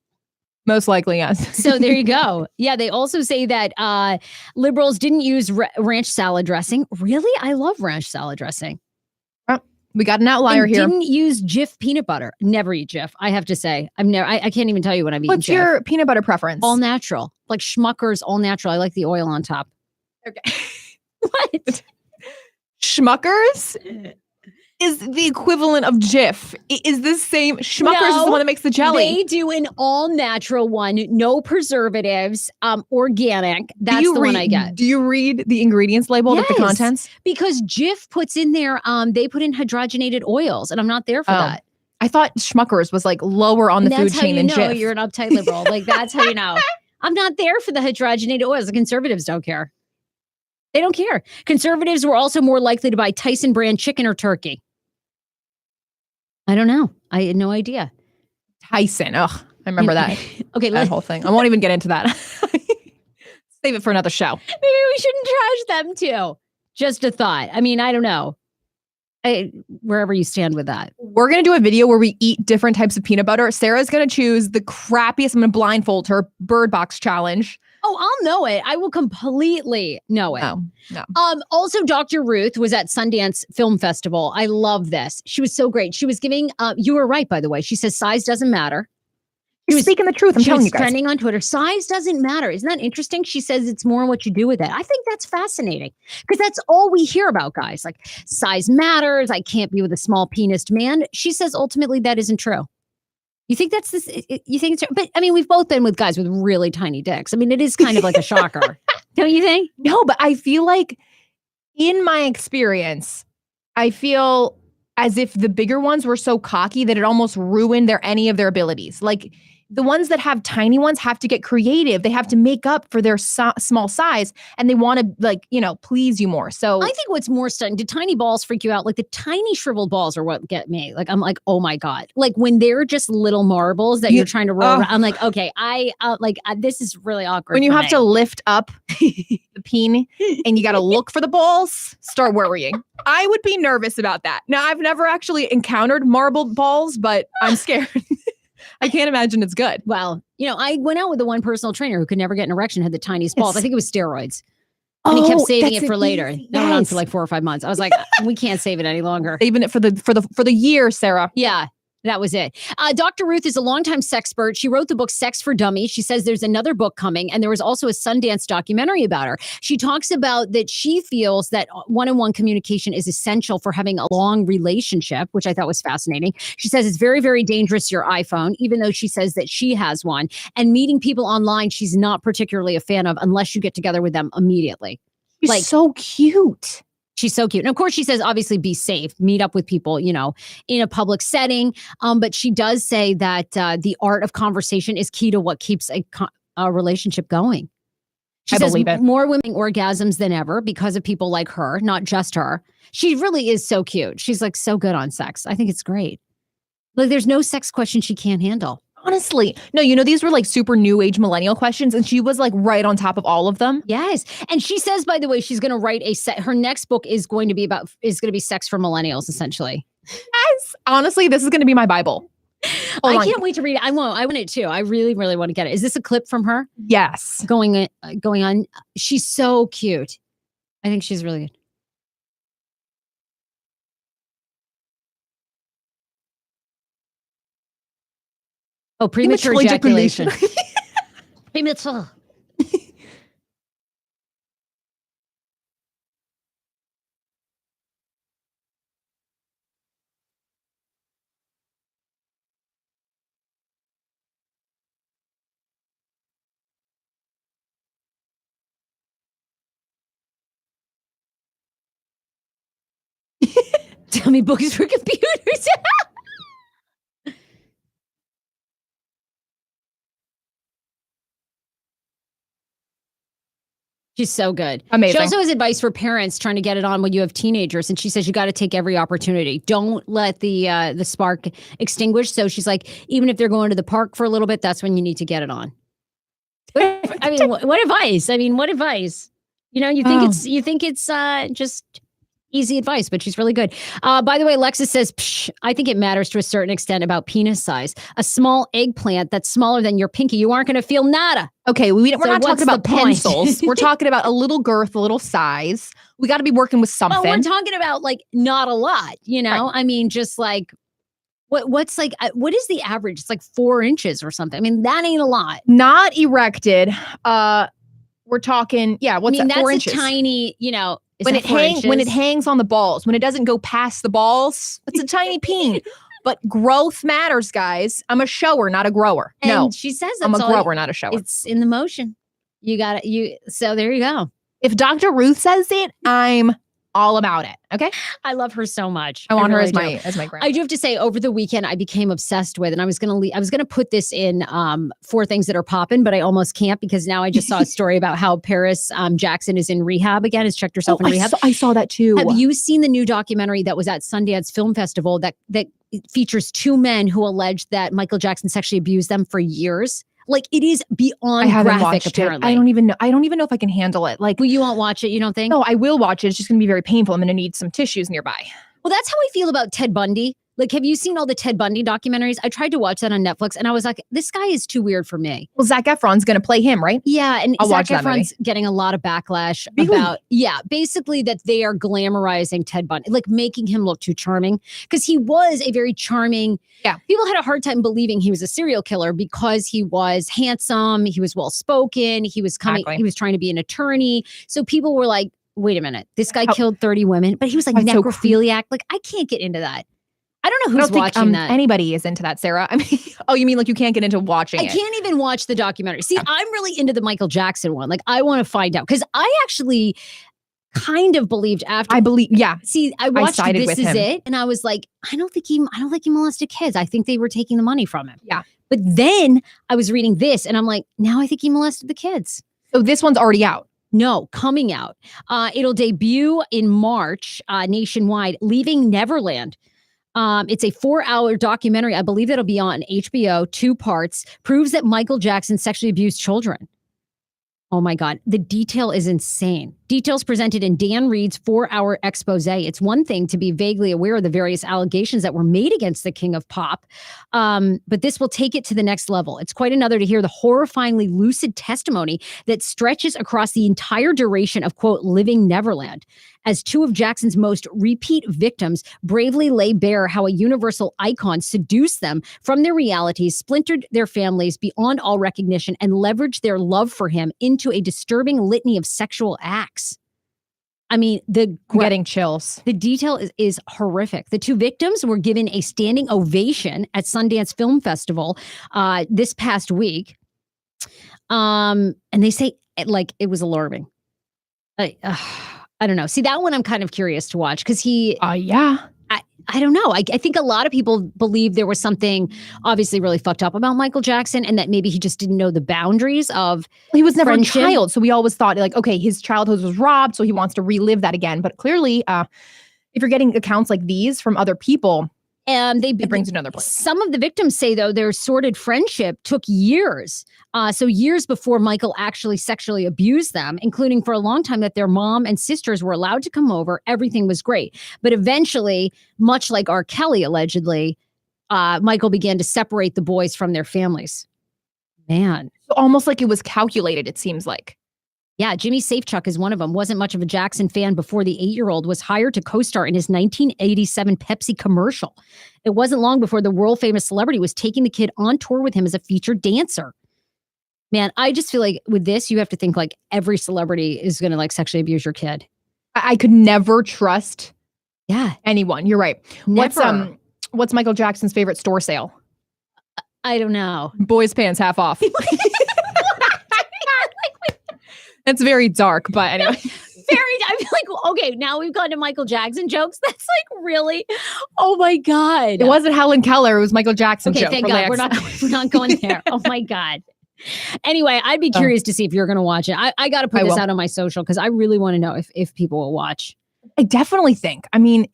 Most likely, yes. So there you go. Yeah, they also say that liberals didn't use ranch salad dressing. Really? I love ranch salad dressing. We got an outlier here. Didn't use Jif peanut butter. Never eat Jif. I have to say, I can't even tell you when I've eaten Jif. What's your peanut butter preference? All natural, like Schmucker's all natural. I like the oil on top. Okay. What? Schmucker's is the equivalent of Jif. Is the same. Schmucker's is the one that makes the jelly. They do an all natural one, no preservatives, organic. That's the one I get. Do you read the ingredients label, like the contents? Because Jif puts in there, they put in hydrogenated oils, and I'm not there for that. I thought Schmucker's was like lower on the food chain than Jif. That's how you know you're an uptight liberal. Like that's how you know. I'm not there for the hydrogenated oils. The conservatives don't care. They don't care. Conservatives were also more likely to buy Tyson brand chicken or turkey. I don't know. I had no idea. Tyson. Ugh, I remember that. Okay, that whole thing. I won't even get into that. Save it for another show. Maybe we shouldn't trash them too. Just a thought. I mean, I don't know. Wherever you stand with that. We're going to do a video where we eat different types of peanut butter. Sarah's going to choose the crappiest. I'm going to blindfold her. Bird Box challenge. Oh, I'll know it. I will completely know it. No. Also, Dr. Ruth was at Sundance Film Festival. I love this. She was so great. She was giving, you were right, by the way. She says size doesn't matter. You're speaking the truth. I'm telling you guys. Trending on Twitter. Size doesn't matter. Isn't that interesting? She says it's more what you do with it. I think that's fascinating because that's all we hear about, guys. Like size matters. I can't be with a small penised man. She says ultimately that isn't true. You think that's this? You think it's? But I mean, we've both been with guys with really tiny dicks. I mean, it is kind of like a shocker, don't you think? No, but I feel like, in my experience, I feel as if the bigger ones were so cocky that it almost ruined any of their abilities. Like, the ones that have tiny ones have to get creative. They have to make up for their small size, and they want to, like, please you more. So I think what's more stunning, do tiny balls freak you out? Like the tiny shriveled balls are what get me. Like, I'm like, oh my God. Like when they're just little marbles that you're trying to roll around, I'm like, okay, this is really awkward. When you have to lift up the peen and you got to look for the balls, start worrying. I would be nervous about that. Now, I've never actually encountered marbled balls, but I'm scared. I can't imagine it's good. Well, I went out with the one personal trainer who could never get an erection, had the tiniest balls. I think it was steroids. And he kept saving it for later. That went on for like 4 or 5 months. I was like, we can't save it any longer. Saving it for the year, Sarah. Yeah. That was it. Dr. Ruth is a longtime sexpert. She wrote the book Sex for Dummies. She says there's another book coming, and there was also a Sundance documentary about her. She talks about that she feels that one-on-one communication is essential for having a long relationship, which I thought was fascinating. She says it's very, very dangerous, your iPhone, even though she says that she has one. And meeting people online, she's not particularly a fan of unless you get together with them immediately. She's so cute. She's so cute. And of course, she says, obviously, be safe, meet up with people, in a public setting. But she does say that the art of conversation is key to what keeps a relationship going. She says believe it. More women orgasms than ever because of people like her, not just her. She really is so cute. She's like so good on sex. I think it's great. Like there's no sex question she can't handle. Honestly, no, these were like super new age millennial questions, and she was like right on top of all of them. Yes. And she says, by the way, she's going to write her next book is going to be sex for millennials, essentially. Yes. Honestly, this is going to be my Bible. I can't wait to read it. I want it too. I really, really want to get it. Is this a clip from her? Yes. Going on. She's so cute. I think she's really good. Oh, premature ejaculation. Premature. Tell me books for computers. She's so good. Amazing. She also has advice for parents trying to get it on when you have teenagers. And she says you got to take every opportunity. Don't let the spark extinguish. So she's like, even if they're going to the park for a little bit, that's when you need to get it on. What advice? What advice? You think it's just easy advice, but she's really good. By the way, Alexis says, I think it matters to a certain extent about penis size. A small eggplant that's smaller than your pinky, you aren't going to feel nada. Okay, we're not talking about pencils. We're talking about a little girth, a little size. We got to be working with something. Well, we're talking about like not a lot, Right. Just like what is the average? It's like 4 inches or something. That ain't a lot. Not erected. We're talking, what's that? 4 inches. That's a tiny, when it hangs on the balls, when it doesn't go past the balls, it's a tiny peen. But growth matters, guys. I'm a shower, not a grower. And no, she says I'm a grower, not a shower. It's in the motion. You got it. So there you go. If Dr. Ruth says it, I'm all about it. Okay. I love her so much. I want her as my grandma. I do have to say, over the weekend, I became obsessed with, and I was gonna put this in 4 things that are popping, but I almost can't because now I just saw a story about how Paris Jackson is in rehab again. Has checked herself in rehab. I saw that too. Have you seen the new documentary that was at Sundance Film Festival that features 2 men who alleged that Michael Jackson sexually abused them for years? Like, it is beyond graphic, apparently. I don't even know if I can handle it. Like, well, you won't watch it, you don't think? No, I will watch it. It's just going to be very painful. I'm going to need some tissues nearby. Well, that's how I feel about Ted Bundy. Like, have you seen all the Ted Bundy documentaries? I tried to watch that on Netflix, and I was like, this guy is too weird for me. Well, Zac Efron's going to play him, right? Yeah, and I'll Zac Efron's getting a lot of backlash about, basically that they are glamorizing Ted Bundy, like making him look too charming, because he was a very charming. Yeah, people had a hard time believing he was a serial killer because he was handsome, he was well spoken, he was he was trying to be an attorney. So people were like, wait a minute, this guy killed 30 women, but he was like necrophiliac. Like, I can't get into that. I don't know who's watching that. Anybody is into that, Sarah. Oh, you mean like you can't get into watching it? I can't even watch the documentary. See, I'm really into the Michael Jackson one. Like, I want to find out because I actually kind of believed after. See, I watched This Is It, and I was like, I don't think he molested kids. I think they were taking the money from him. Yeah. But then I was reading this and I'm like, now I think he molested the kids. So this one's already out. No, coming out. It'll debut in March nationwide, Leaving Neverland. It's a 4-hour documentary. I believe that'll be on HBO, 2 parts, proves that Michael Jackson sexually abused children. Oh my God. The detail is insane. Details presented in Dan Reed's 4-hour expose. It's one thing to be vaguely aware of the various allegations that were made against the king of pop, but this will take it to the next level. It's quite another to hear the horrifyingly lucid testimony that stretches across the entire duration of, quote, Living Neverland, as 2 of Jackson's most repeat victims bravely lay bare how a universal icon seduced them from their realities, splintered their families beyond all recognition, and leveraged their love for him into a disturbing litany of sexual acts. I mean, I'm getting chills. The detail is horrific. The 2 victims were given a standing ovation at Sundance Film Festival this past week. And they say it was alarming. I don't know. See, that one I'm kind of curious to watch because yeah. I don't know. I think a lot of people believe there was something obviously really fucked up about Michael Jackson and that maybe he just didn't know the boundaries of He was never friendship. a child. So we always thought like, okay, his childhood was robbed. So he wants to relive that again. But clearly, if you're getting accounts like these from other people, And it brings another place. Some of the victims say, though, their sordid friendship took years. So years before Michael actually sexually abused them, including for a long time that their mom and sisters were allowed to come over. Everything was great. But eventually, much like R. Kelly, allegedly, Michael began to separate the boys from their families. Man. Almost like it was calculated, it seems like. Yeah, Jimmy Safechuck is one of them. Wasn't much of a Jackson fan before the 8-year-old was hired to co-star in his 1987 Pepsi commercial. It wasn't long before the world-famous celebrity was taking the kid on tour with him as a featured dancer. Man, I just feel like with this, you have to think like every celebrity is going to like sexually abuse your kid. I could never trust anyone. You're right. Never. What's Michael Jackson's favorite store sale? I don't know. Boys' pants half off. That's very dark, but anyway. I feel like, okay, now we've gone to Michael Jackson jokes. That's like really, oh my God. It wasn't Helen Keller. It was Michael Jackson Okay, joke. thank God. We're not going there. Oh my God. Anyway, I'd be curious to see if you're going to watch it. I got to put this out on my social because I really want to know if people will watch. I definitely think. I mean,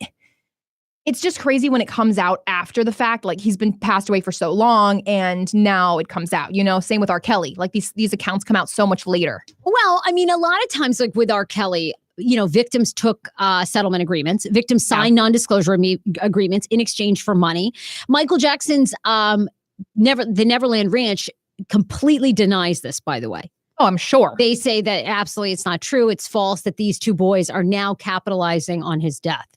it's just crazy when it comes out after the fact. Like he's been passed away for so long and now it comes out, same with R. Kelly. Like these accounts come out so much later. Well, I mean, a lot of times like with R. Kelly, victims took settlement agreements. Victims signed non-disclosure agreements in exchange for money. Michael Jackson's the Neverland Ranch completely denies this, by the way. Oh, I'm sure. They say that absolutely it's not true. It's false that these 2 boys are now capitalizing on his death.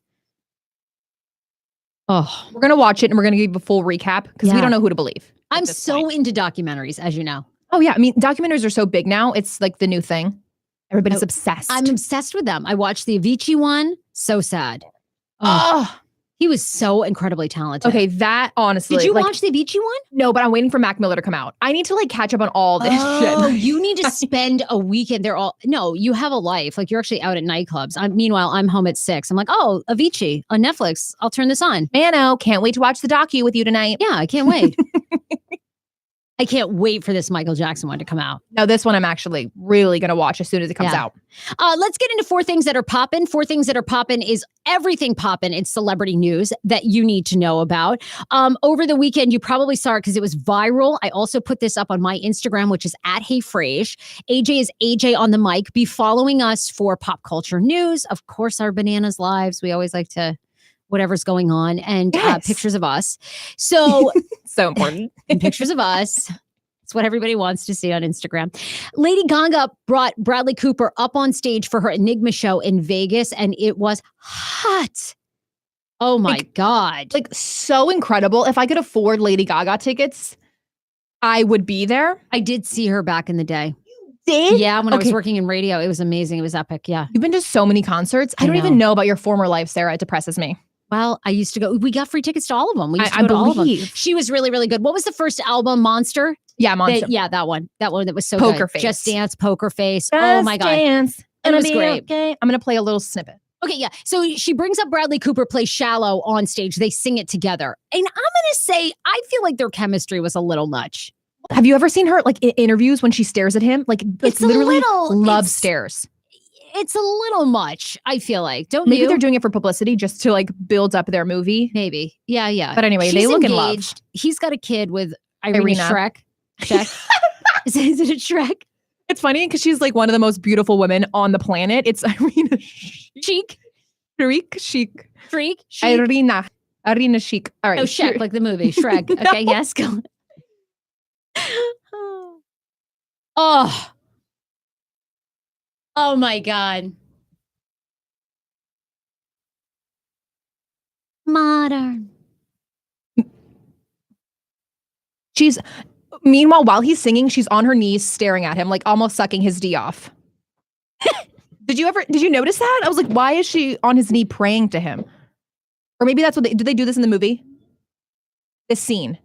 Oh, we're going to watch it and we're going to give you a full recap because we don't know who to believe. I'm so into documentaries, as you know. Oh, yeah. I mean, documentaries are so big now. It's like the new thing. Everybody's obsessed. I'm obsessed with them. I watched the Avicii one. So sad. Oh, he was so incredibly talented. Okay, that honestly. Did you watch the Avicii one? No, but I'm waiting for Mac Miller to come out. I need to catch up on all this shit. Oh, you need to spend a weekend. You have a life. Like you're actually out at nightclubs. Meanwhile, I'm home at 6. I'm like, oh, Avicii on Netflix. I'll turn this on. Mano, can't wait to watch the docu with you tonight. Yeah, I can't wait. I can't wait for this Michael Jackson one to come out. No, this one I'm actually really going to watch as soon as it comes out. Let's get into 4 things that are popping. 4 things that are popping is everything popping in celebrity news that you need to know about. Over the weekend, you probably saw it because it was viral. I also put this up on my Instagram, which is @HeyFrase. AJ is AJ on the mic. Be following us for pop culture news. Of course, our bananas lives. We always like to whatever's going on and pictures of us. So so important. And pictures of us. It's what everybody wants to see on Instagram. Lady Gaga brought Bradley Cooper up on stage for her Enigma show in Vegas, and it was hot. Oh my God. So incredible. If I could afford Lady Gaga tickets, I would be there. I did see her back in the day. Did? Yeah, when I was working in radio. It was amazing. It was epic. Yeah. You've been to so many concerts. I don't even know about your former life, Sarah. It depresses me. Well, I used to go. We got free tickets to all of them. We used to go to all of them. She was really, really good. What was the first album? Monster? Yeah, Monster. That one. That one that was so Poker good. Face. Just Dance, Poker Face. Just oh my God. Dance. It was great. Okay. I'm going to play a little snippet. Okay, yeah. So she brings up Bradley Cooper plays Shallow on stage. They sing it together. And I'm going to say, I feel like their chemistry was a little much. Have you ever seen her like in interviews when she stares at him? Like It's literally love it's- stares. It's a little much, I feel like. Don't Maybe you? they're doing it for publicity just to like build up their movie. Maybe. Yeah, yeah. But anyway, She's they look engaged. in love. He's got a kid with Irina. Shrek. Is it a Shrek? It's funny because she's like one of the most beautiful women on the planet. It's Irina Chic. Chic. Freak. Irina Chic. All right. Oh, Shrek, like the movie. Shrek. Okay, yes. Go. Oh. Oh my God. Modern. Meanwhile, while he's singing, she's on her knees staring at him, like almost sucking his D off. Did you notice that? I was like, why is she on his knee praying to him? Or maybe that's what did they do this in the movie? This scene.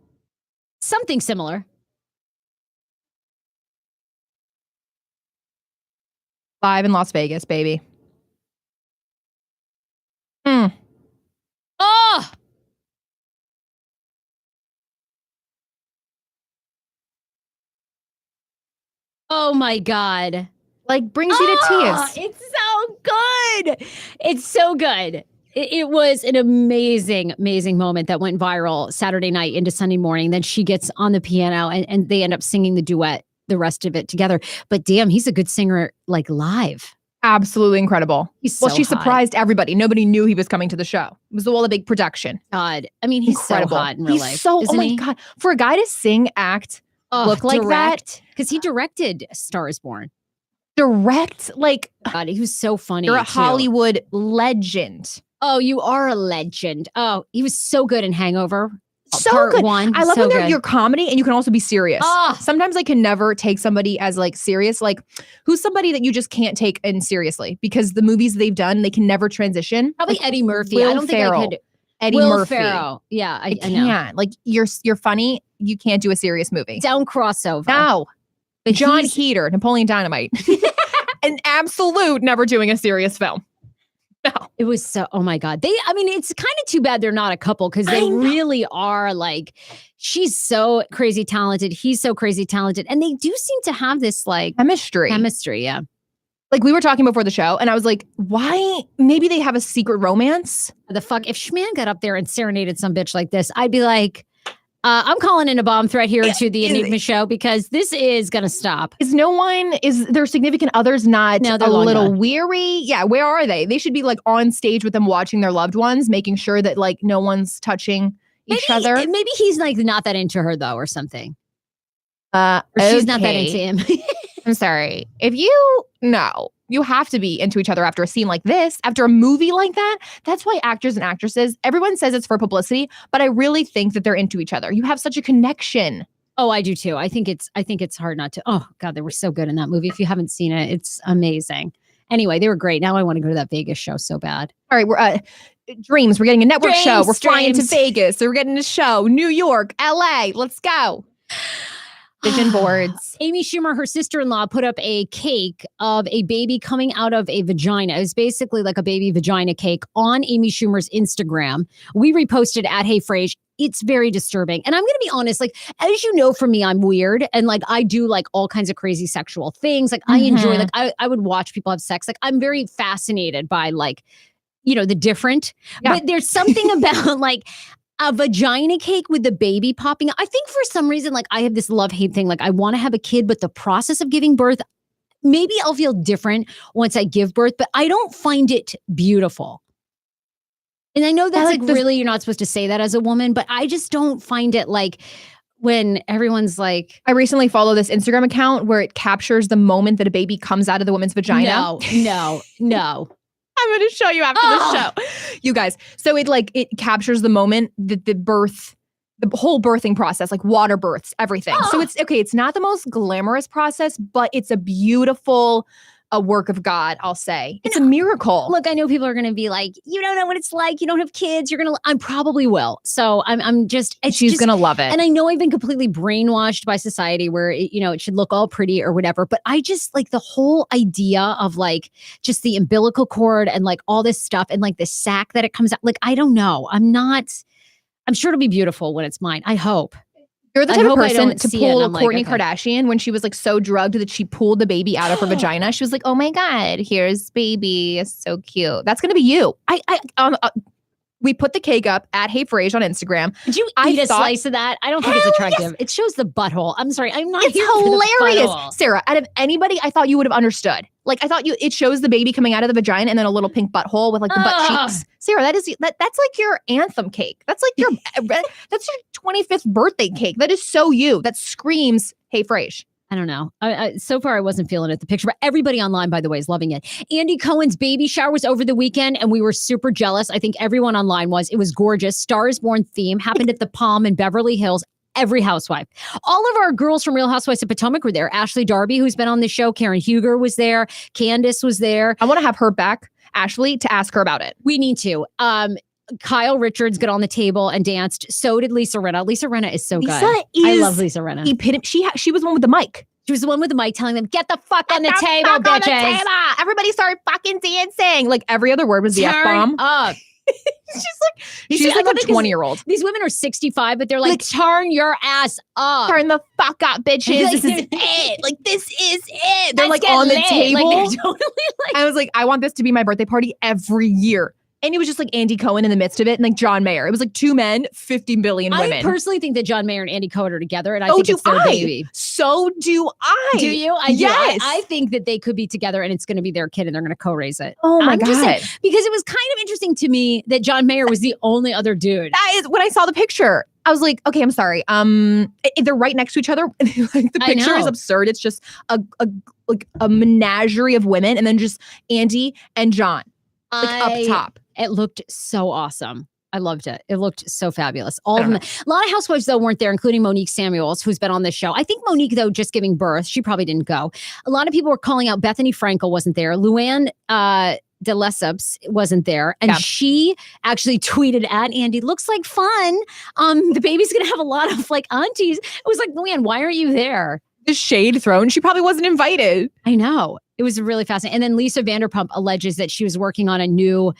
Something similar. Live in Las Vegas, baby. Oh! Oh my God. Like brings you to tears. It's so good. It's so good. It was an amazing, amazing moment that went viral Saturday night into Sunday morning. Then she gets on the piano and they end up singing the duet, the rest of it together. But damn, he's a good singer, like live. Absolutely incredible. Well, she surprised everybody. Nobody knew he was coming to the show. It was all a big production. God, I mean, he's incredible. So hot in real life. Oh my God. For a guy to sing, act, look like that. Because he directed Star is Born. Direct, like. God, he was so funny. You're a Hollywood legend. Oh, you are a legend. Oh, he was so good in Hangover. So Part good. one. I love so when you're comedy and you can also be serious. Sometimes I can never take somebody as like serious. Like who's somebody that you just can't take in seriously because the movies they've done, they can never transition. Probably like, Eddie Murphy. Will I don't Ferrell, think I could. Eddie Will Murphy. Ferrell. Yeah, I know. Can't. Like you're funny. You can't do a serious movie. Down crossover. No. But John Heater, Napoleon Dynamite. An absolute never doing a serious film. No. It was so, oh my God. It's kind of too bad they're not a couple because they really are like, she's so crazy talented. He's so crazy talented. And they do seem to have this like chemistry. Yeah. Like we were talking before the show and I was like, why? Maybe they have a secret romance. The fuck? If Schman got up there and serenaded some bitch like this, I'd be like, I'm calling in a bomb threat here to the Enigma show because this is going to stop. Is their significant others not no, a little weary? Yeah, where are they? They should be like on stage with them watching their loved ones, making sure that like no one's touching each other. Maybe he's like not that into her though or something. Or she's not that into him. I'm sorry. You have to be into each other after a scene like this, after a movie like that. That's why actors and actresses, everyone says it's for publicity, but I really think that they're into each other. You have such a connection. Oh, I do too. I think it's hard not to. Oh God, they were so good in that movie. If you haven't seen it, it's amazing. Anyway, they were great. Now I want to go to that Vegas show so bad. All right, we're Dreams. We're getting a network show. We're flying to Vegas. So we're getting a show. New York, LA. Let's go. Vision boards. Amy Schumer, her sister-in-law, put up a cake of a baby coming out of a vagina. It was basically like a baby vagina cake on Amy Schumer's Instagram. We reposted at Hey Frase. It's very disturbing. And I'm going to be honest, like, as you know, for me, I'm weird. And like, I do like all kinds of crazy sexual things. Like I enjoy, like I would watch people have sex. Like I'm very fascinated by like, the different, but there's something about like, a vagina cake with the baby popping. I think for some reason, like I have this love-hate thing. Like I want to have a kid, but the process of giving birth, maybe I'll feel different once I give birth, but I don't find it beautiful. And I know that's like really, you're not supposed to say that as a woman, but I just don't find it like when everyone's like. I recently followed this Instagram account where it captures the moment that a baby comes out of the woman's vagina. No. I'm going to show you after the show. You guys. So it captures the moment that the whole birthing process, like water births, everything. So it's not the most glamorous process, but it's a beautiful a work of God, I'll say. It's a miracle. Look, I know people are going to be like, you don't know what it's like. You don't have kids. I probably will. So she's going to love it. And I know I've been completely brainwashed by society where, it should look all pretty or whatever. But I just like the whole idea of like just the umbilical cord and like all this stuff and like the sack that it comes out. Like, I don't know. I'm sure it'll be beautiful when it's mine. I hope. You're the type of person to pull a Kourtney like, okay. Kardashian when she was like so drugged that she pulled the baby out of her vagina. She was like, "Oh my God, here's baby. It's so cute." That's going to be you. We put the cake up at Hey Frase on Instagram. Did you eat a slice of that? I don't think it's attractive. Yes. It shows the butthole. I'm sorry. I'm not here hilarious. For the butthole. Sarah, out of anybody, I thought you would have understood. Like, I thought it shows the baby coming out of the vagina and then a little pink butthole with like the butt cheeks. Sarah, that's like your anthem cake. That's like that's your 25th birthday cake. That is so you. That screams Hey Frase. I don't know. So far, I wasn't feeling it. The picture, but everybody online, by the way, is loving it. Andy Cohen's baby shower was over the weekend, and we were super jealous. I think everyone online was. It was gorgeous. Star is Born theme happened at the Palm in Beverly Hills. Every housewife. All of our girls from Real Housewives of Potomac were there. Ashley Darby, who's been on the show. Karen Huger was there. Candace was there. I want to have her back, Ashley, to ask her about it. We need to. Kyle Richards got on the table and danced. So did Lisa Rinna. Lisa Rinna is so good. I love Lisa Rinna. She was the one with the mic. She was the one with the mic telling them, get the fuck on the table, bitches. Everybody started fucking dancing. Like every other word was the F-bomb. Up. She's like a 20-year-old. These women are 65, but they're like, turn your ass up. Turn the fuck up, bitches. Like, this is it. Like, this is it. They're Let's like on the table. Like, they're totally like, I was like, I want this to be my birthday party every year. And it was just like Andy Cohen in the midst of it and like John Mayer. It was like 2 men, 50 billion women. I personally think that John Mayer and Andy Cohen are together, and I think it's their baby. So do I. Do you? Yes. I think that they could be together and it's going to be their kid and they're going to co-raise it. Oh my God. Saying, because it was kind of interesting to me that John Mayer was the only other dude. That is, when I saw the picture, I was like, okay, I'm sorry. They're right next to each other. Like the picture is absurd. It's just a menagerie of women and then just Andy and John up top. It looked so awesome. I loved it. It looked so fabulous. All of them. A lot of housewives, though, weren't there, including Monique Samuels, who's been on this show. I think Monique, though, just giving birth, she probably didn't go. A lot of people were calling out Bethany Frankel wasn't there. Luann de Lesseps wasn't there. And she actually tweeted at Andy, looks like fun. The baby's going to have a lot of like aunties. It was like, Luann, why aren't you there? The shade thrown. She probably wasn't invited. I know. It was really fascinating. And then Lisa Vanderpump alleges that she was working on a new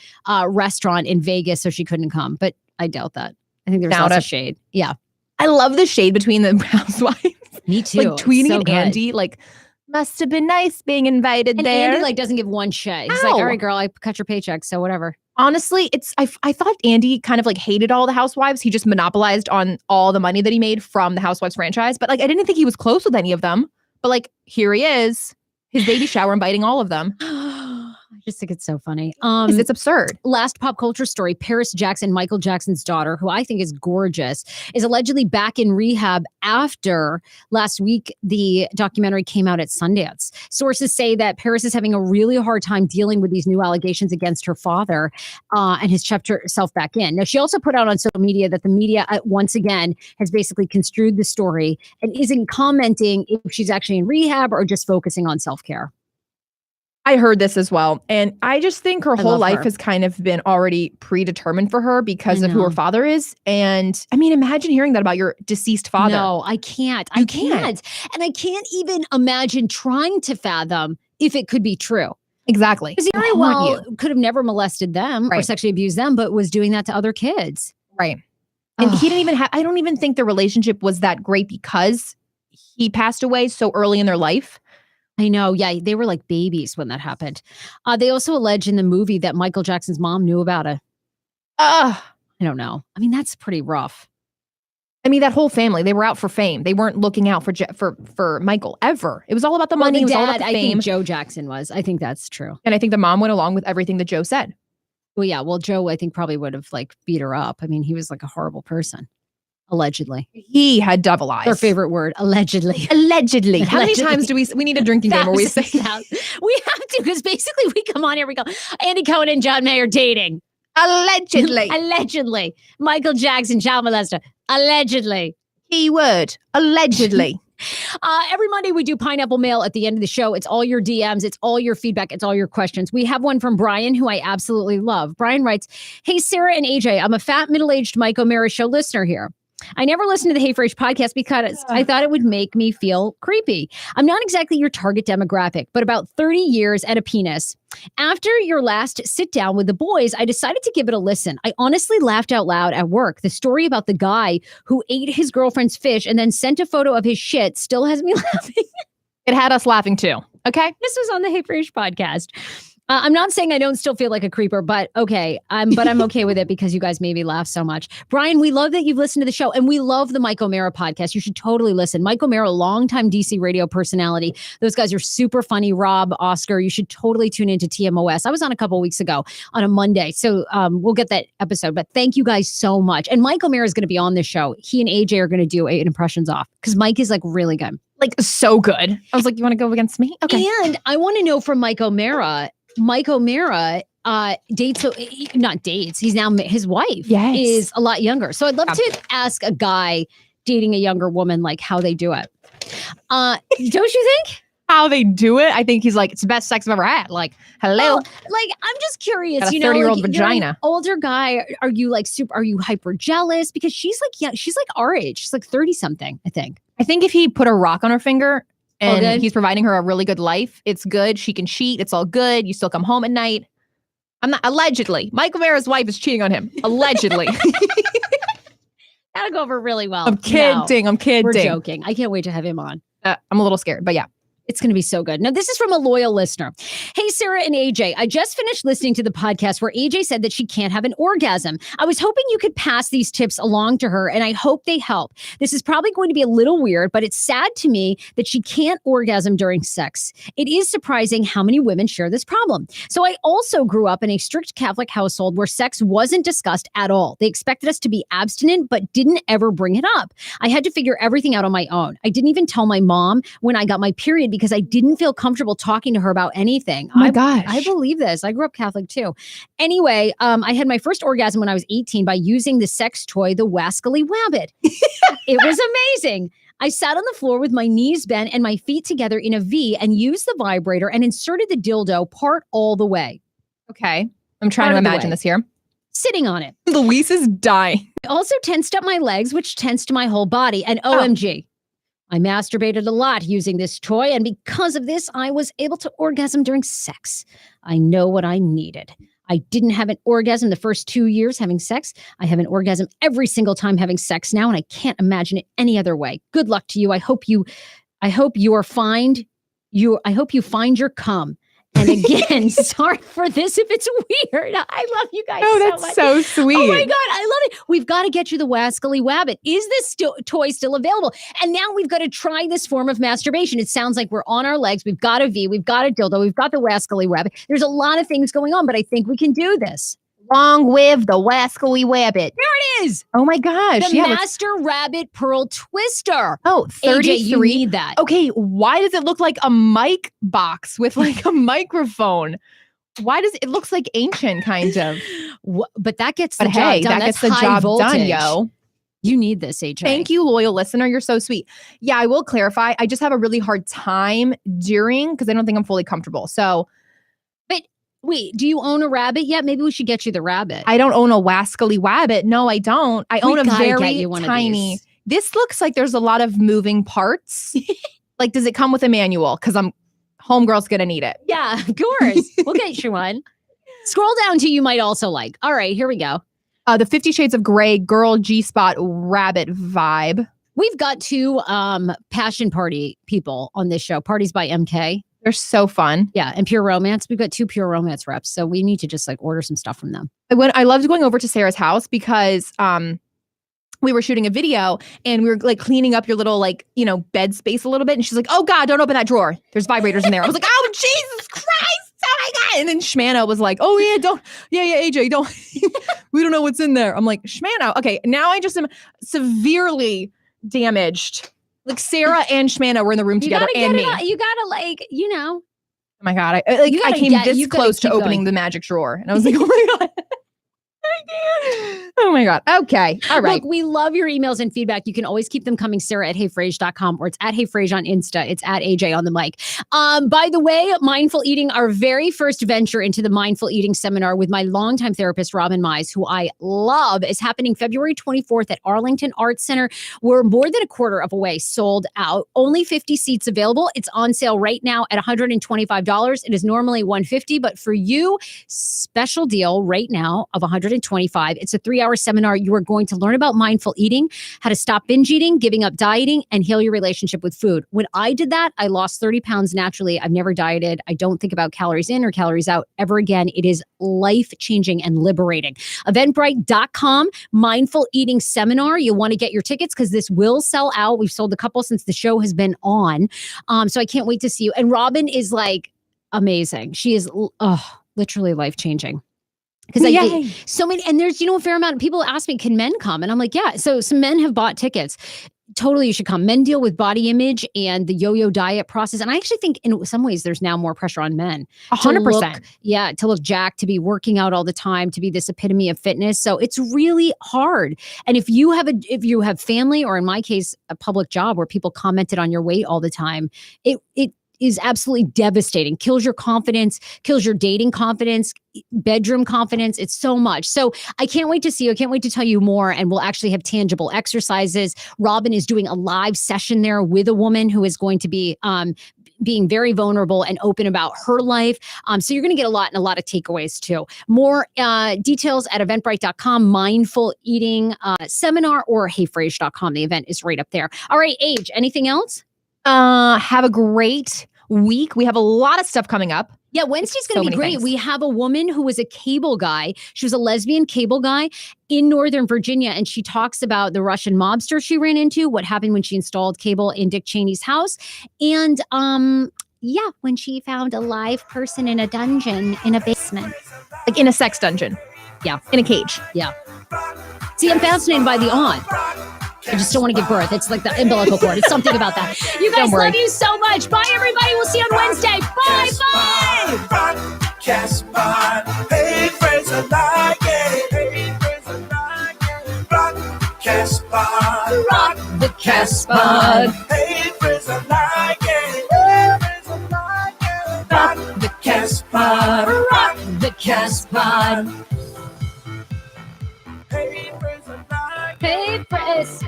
restaurant in Vegas, so she couldn't come. But I doubt that. I think there's lots of shade. Yeah. I love the shade between the housewives. Me too. Like tweeting at Andy, like, must have been nice being invited and there. Andy like doesn't give one shit. He's like, all right, girl, I cut your paycheck, so whatever. Honestly, I thought Andy kind of like hated all the housewives. He just monopolized on all the money that he made from the Housewives franchise. But like, I didn't think he was close with any of them. But like, here he is. His baby shower inviting all of them. I just think it's so funny. It's absurd. Last pop culture story, Paris Jackson, Michael Jackson's daughter, who I think is gorgeous, is allegedly back in rehab after last week the documentary came out at Sundance. Sources say that Paris is having a really hard time dealing with these new allegations against her father and has checked herself back in. Now, she also put out on social media that the media, once again, has basically construed the story and isn't commenting if she's actually in rehab or just focusing on self-care. I heard this as well. And I just think her whole life has kind of been already predetermined for her because of who her father is. And I mean, imagine hearing that about your deceased father. No, I can't. I can't. And I can't even imagine trying to fathom if it could be true. Exactly. Because he very well could have never molested them or sexually abused them, but was doing that to other kids. Right. And he didn't even have, I don't even think the relationship was that great because he passed away so early in their life. I know. Yeah, they were like babies when that happened. They also allege in the movie that Michael Jackson's mom knew about it. I don't know. I mean, that's pretty rough. I mean, that whole family, they were out for fame. They weren't looking out for Michael ever. It was all about the money. It was all about the fame. I think Joe Jackson was. I think that's true. And I think the mom went along with everything that Joe said. Well, yeah. Well, Joe, I think probably would have like beat her up. I mean, he was like a horrible person. Allegedly. He had devil eyes. Their favorite word, allegedly. Allegedly. How many times do we need a drinking game where we say that? We have to, because basically we come on here, we go, Andy Cohen and John Mayer dating. Allegedly. Allegedly. Michael Jackson, child molester. Allegedly. Keyword. Allegedly. Every Monday we do Pineapple Mail at the end of the show. It's all your DMs. It's all your feedback. It's all your questions. We have one from Brian, who I absolutely love. Brian writes, "Hey, Sarah and AJ, I'm a fat, middle-aged Mike O'Mara show listener here. I never listened to the Hey Frase podcast because I thought it would make me feel creepy. I'm not exactly your target demographic, but about 30 years and a penis. After your last sit down with the boys, I decided to give it a listen. I honestly laughed out loud at work. The story about the guy who ate his girlfriend's fish and then sent a photo of his shit still has me laughing." It had us laughing too. Okay. This was on the Hey Frase podcast. I'm not saying I don't still feel like a creeper, but okay. I'm okay with it because you guys made me laugh so much. Brian, we love that you've listened to the show, and we love the Mike O'Mara podcast. You should totally listen. Mike O'Mara, longtime DC radio personality. Those guys are super funny. Rob, Oscar, you should totally tune into TMOS. I was on a couple of weeks ago on a Monday, so we'll get that episode. But thank you guys so much. And Mike O'Mara is going to be on this show. He and AJ are going to do an impressions off because Mike is like really good. Like so good. I was like, you want to go against me? Okay. And I want to know from Mike O'Mara dates, not dates. He's now, his wife is a lot younger. So I'd love to ask a guy dating a younger woman, like how they do it. Don't you think? How they do it? I think he's like, it's the best sex I've ever had. Like, hello. Well, like, I'm just curious. Got a 30-year-old vagina. You're an older guy. Are you like are you hyper jealous? Because she's like, yeah, she's like our age. She's like 30 something, I think. I think if he put a rock on her finger and he's providing her a really good life, it's good. She can cheat. It's all good. You still come home at night. I'm not, allegedly. Mike O'Mara's wife is cheating on him. Allegedly. That'll go over really well. I'm kidding. No, I'm kidding. We're joking. I can't wait to have him on. I'm a little scared, but yeah. It's going to be so good. Now, this is from a loyal listener. "Hey, Sarah and AJ, I just finished listening to the podcast where AJ said that she can't have an orgasm. I was hoping you could pass these tips along to her, and I hope they help. This is probably going to be a little weird, but it's sad to me that she can't orgasm during sex. It is surprising how many women share this problem. So I also grew up in a strict Catholic household where sex wasn't discussed at all. They expected us to be abstinent, but didn't ever bring it up. I had to figure everything out on my own. I didn't even tell my mom when I got my period because I didn't feel comfortable talking to her about anything." Oh my gosh. I believe this. I grew up Catholic too. Anyway, I had my first orgasm when I was 18 by using the sex toy, the Wascally Wabbit. It was amazing. I sat on the floor with my knees bent and my feet together in a V and used the vibrator and inserted the dildo part all the way. Okay. I'm trying to imagine this here. Sitting on it. Luis is dying. I also tensed up my legs, which tensed my whole body. And OMG. I masturbated a lot using this toy, and because of this, I was able to orgasm during sex. I know what I needed. I didn't have an orgasm the first 2 years having sex. I have an orgasm every single time having sex now, and I can't imagine it any other way. Good luck to you. I hope you find your cum. And again, sorry for this if it's weird. I love you guys so much. That's so sweet. Oh my God, I love it. We've got to get you the Wascally Wabbit. Is this toy still available? And now we've got to try this form of masturbation. It sounds like we're on our legs. We've got a V. We've got a dildo. We've got the Wascally Wabbit. There's a lot of things going on, but I think we can do this. Long live the Wascally Wabbit. There it is. Oh my gosh. The Master Rabbit Pearl Twister. Oh, 33. AJ, you need that. Okay, why does it look like a mic box with like a microphone? Why does it looks like ancient kind of? But that gets the job done. That gets the job done, yo. You need this, AJ. Thank you, loyal listener. You're so sweet. Yeah, I will clarify. I just have a really hard time during because I don't think I'm fully comfortable. So wait, do you own a rabbit yet? Maybe we should get you the rabbit. I don't own a Wascally Wabbit. No, I don't. I own a very tiny. This looks like there's a lot of moving parts. Like, does it come with a manual? Because homegirl's gonna need it. Yeah, of course. We'll get you one. Scroll down to you might also like. All right, here we go. The 50 Shades of Grey girl G-spot rabbit vibe. We've got two passion party people on this show. Parties by MK. They're so fun. Yeah. And Pure Romance. We've got two Pure Romance reps. So we need to just like order some stuff from them. I loved going over to Sarah's house because we were shooting a video and we were like cleaning up your little bed space a little bit. And she's like, oh God, don't open that drawer. There's vibrators in there. I was like, oh, Jesus Christ. Oh my God. And then Shmano was like, oh yeah, AJ, don't, we don't know what's in there. I'm like, Shmano. Okay. Now I just am severely damaged. Like Sarah and Shmano were in the room together and me. You gotta Oh my God. I came this close to opening the magic drawer. And I was like, oh my God. Oh my God. Okay. All right. Look, we love your emails and feedback. You can always keep them coming, Sarah@heyfrase.com, or it's at heyfrase on Insta. It's at AJ on the mic. By the way, Mindful Eating, our very first venture into the Mindful Eating seminar with my longtime therapist, Robin Mize, who I love, is happening February 24th at Arlington Arts Center. We're more than a quarter of a way sold out. Only 50 seats available. It's on sale right now at $125. It is normally $150, but for you, special deal right now of $125. It's a 3-hour seminar. You are going to learn about mindful eating, how to stop binge eating, giving up dieting, and heal your relationship with food. When I did that, I lost 30 pounds naturally. I've never dieted. I don't think about calories in or calories out ever again. It is life-changing and liberating. Eventbrite.com, Mindful Eating Seminar. You'll want to get your tickets because this will sell out. We've sold a couple since the show has been on. So I can't wait to see you. And Robin is like amazing. She is literally life-changing. Because I get so many, and there's, a fair amount of people ask me, can men come? And I'm like, yeah. So some men have bought tickets. Totally, you should come. Men deal with body image and the yo-yo diet process. And I actually think in some ways there's now more pressure on men. 100%. To look jacked, to be working out all the time, to be this epitome of fitness. So it's really hard. And if you have family, or in my case, a public job where people commented on your weight all the time, it is absolutely devastating. Kills your confidence, kills your dating confidence, bedroom confidence. It's so much. So I can't wait to see you. I can't wait to tell you more. And we'll actually have tangible exercises. Robin is doing a live session there with a woman who is going to be being very vulnerable and open about her life. So you're going to get a lot of takeaways too. More details at eventbrite.com, mindful eating seminar, or heyfrase.com. The event is right up there. All right, Age, anything else? Have a great week. We have a lot of stuff coming up. Yeah, Wednesday's going to be great. Things. We have a woman who was a cable guy. She was a lesbian cable guy in Northern Virginia, and she talks about the Russian mobster she ran into, what happened when she installed cable in Dick Cheney's house, and when she found a live person in a dungeon in a basement. Like in a sex dungeon. Yeah. In a cage. Yeah. See, I'm fascinated by the aunt. I just don't want to give birth. It's like the umbilical cord. It's something about that. You guys, love you so much. Bye, everybody. We'll see you on Wednesday. Bye, bye. Hey, friends, I like it. Hey, friends, I like it. Rock the Casbah. Hey, friends, I like it. Hey, friends, I like it. Rock the Casbah. Rock the Casbah. Hey, friends, I like it. Hey, friends.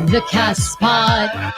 The Casbah.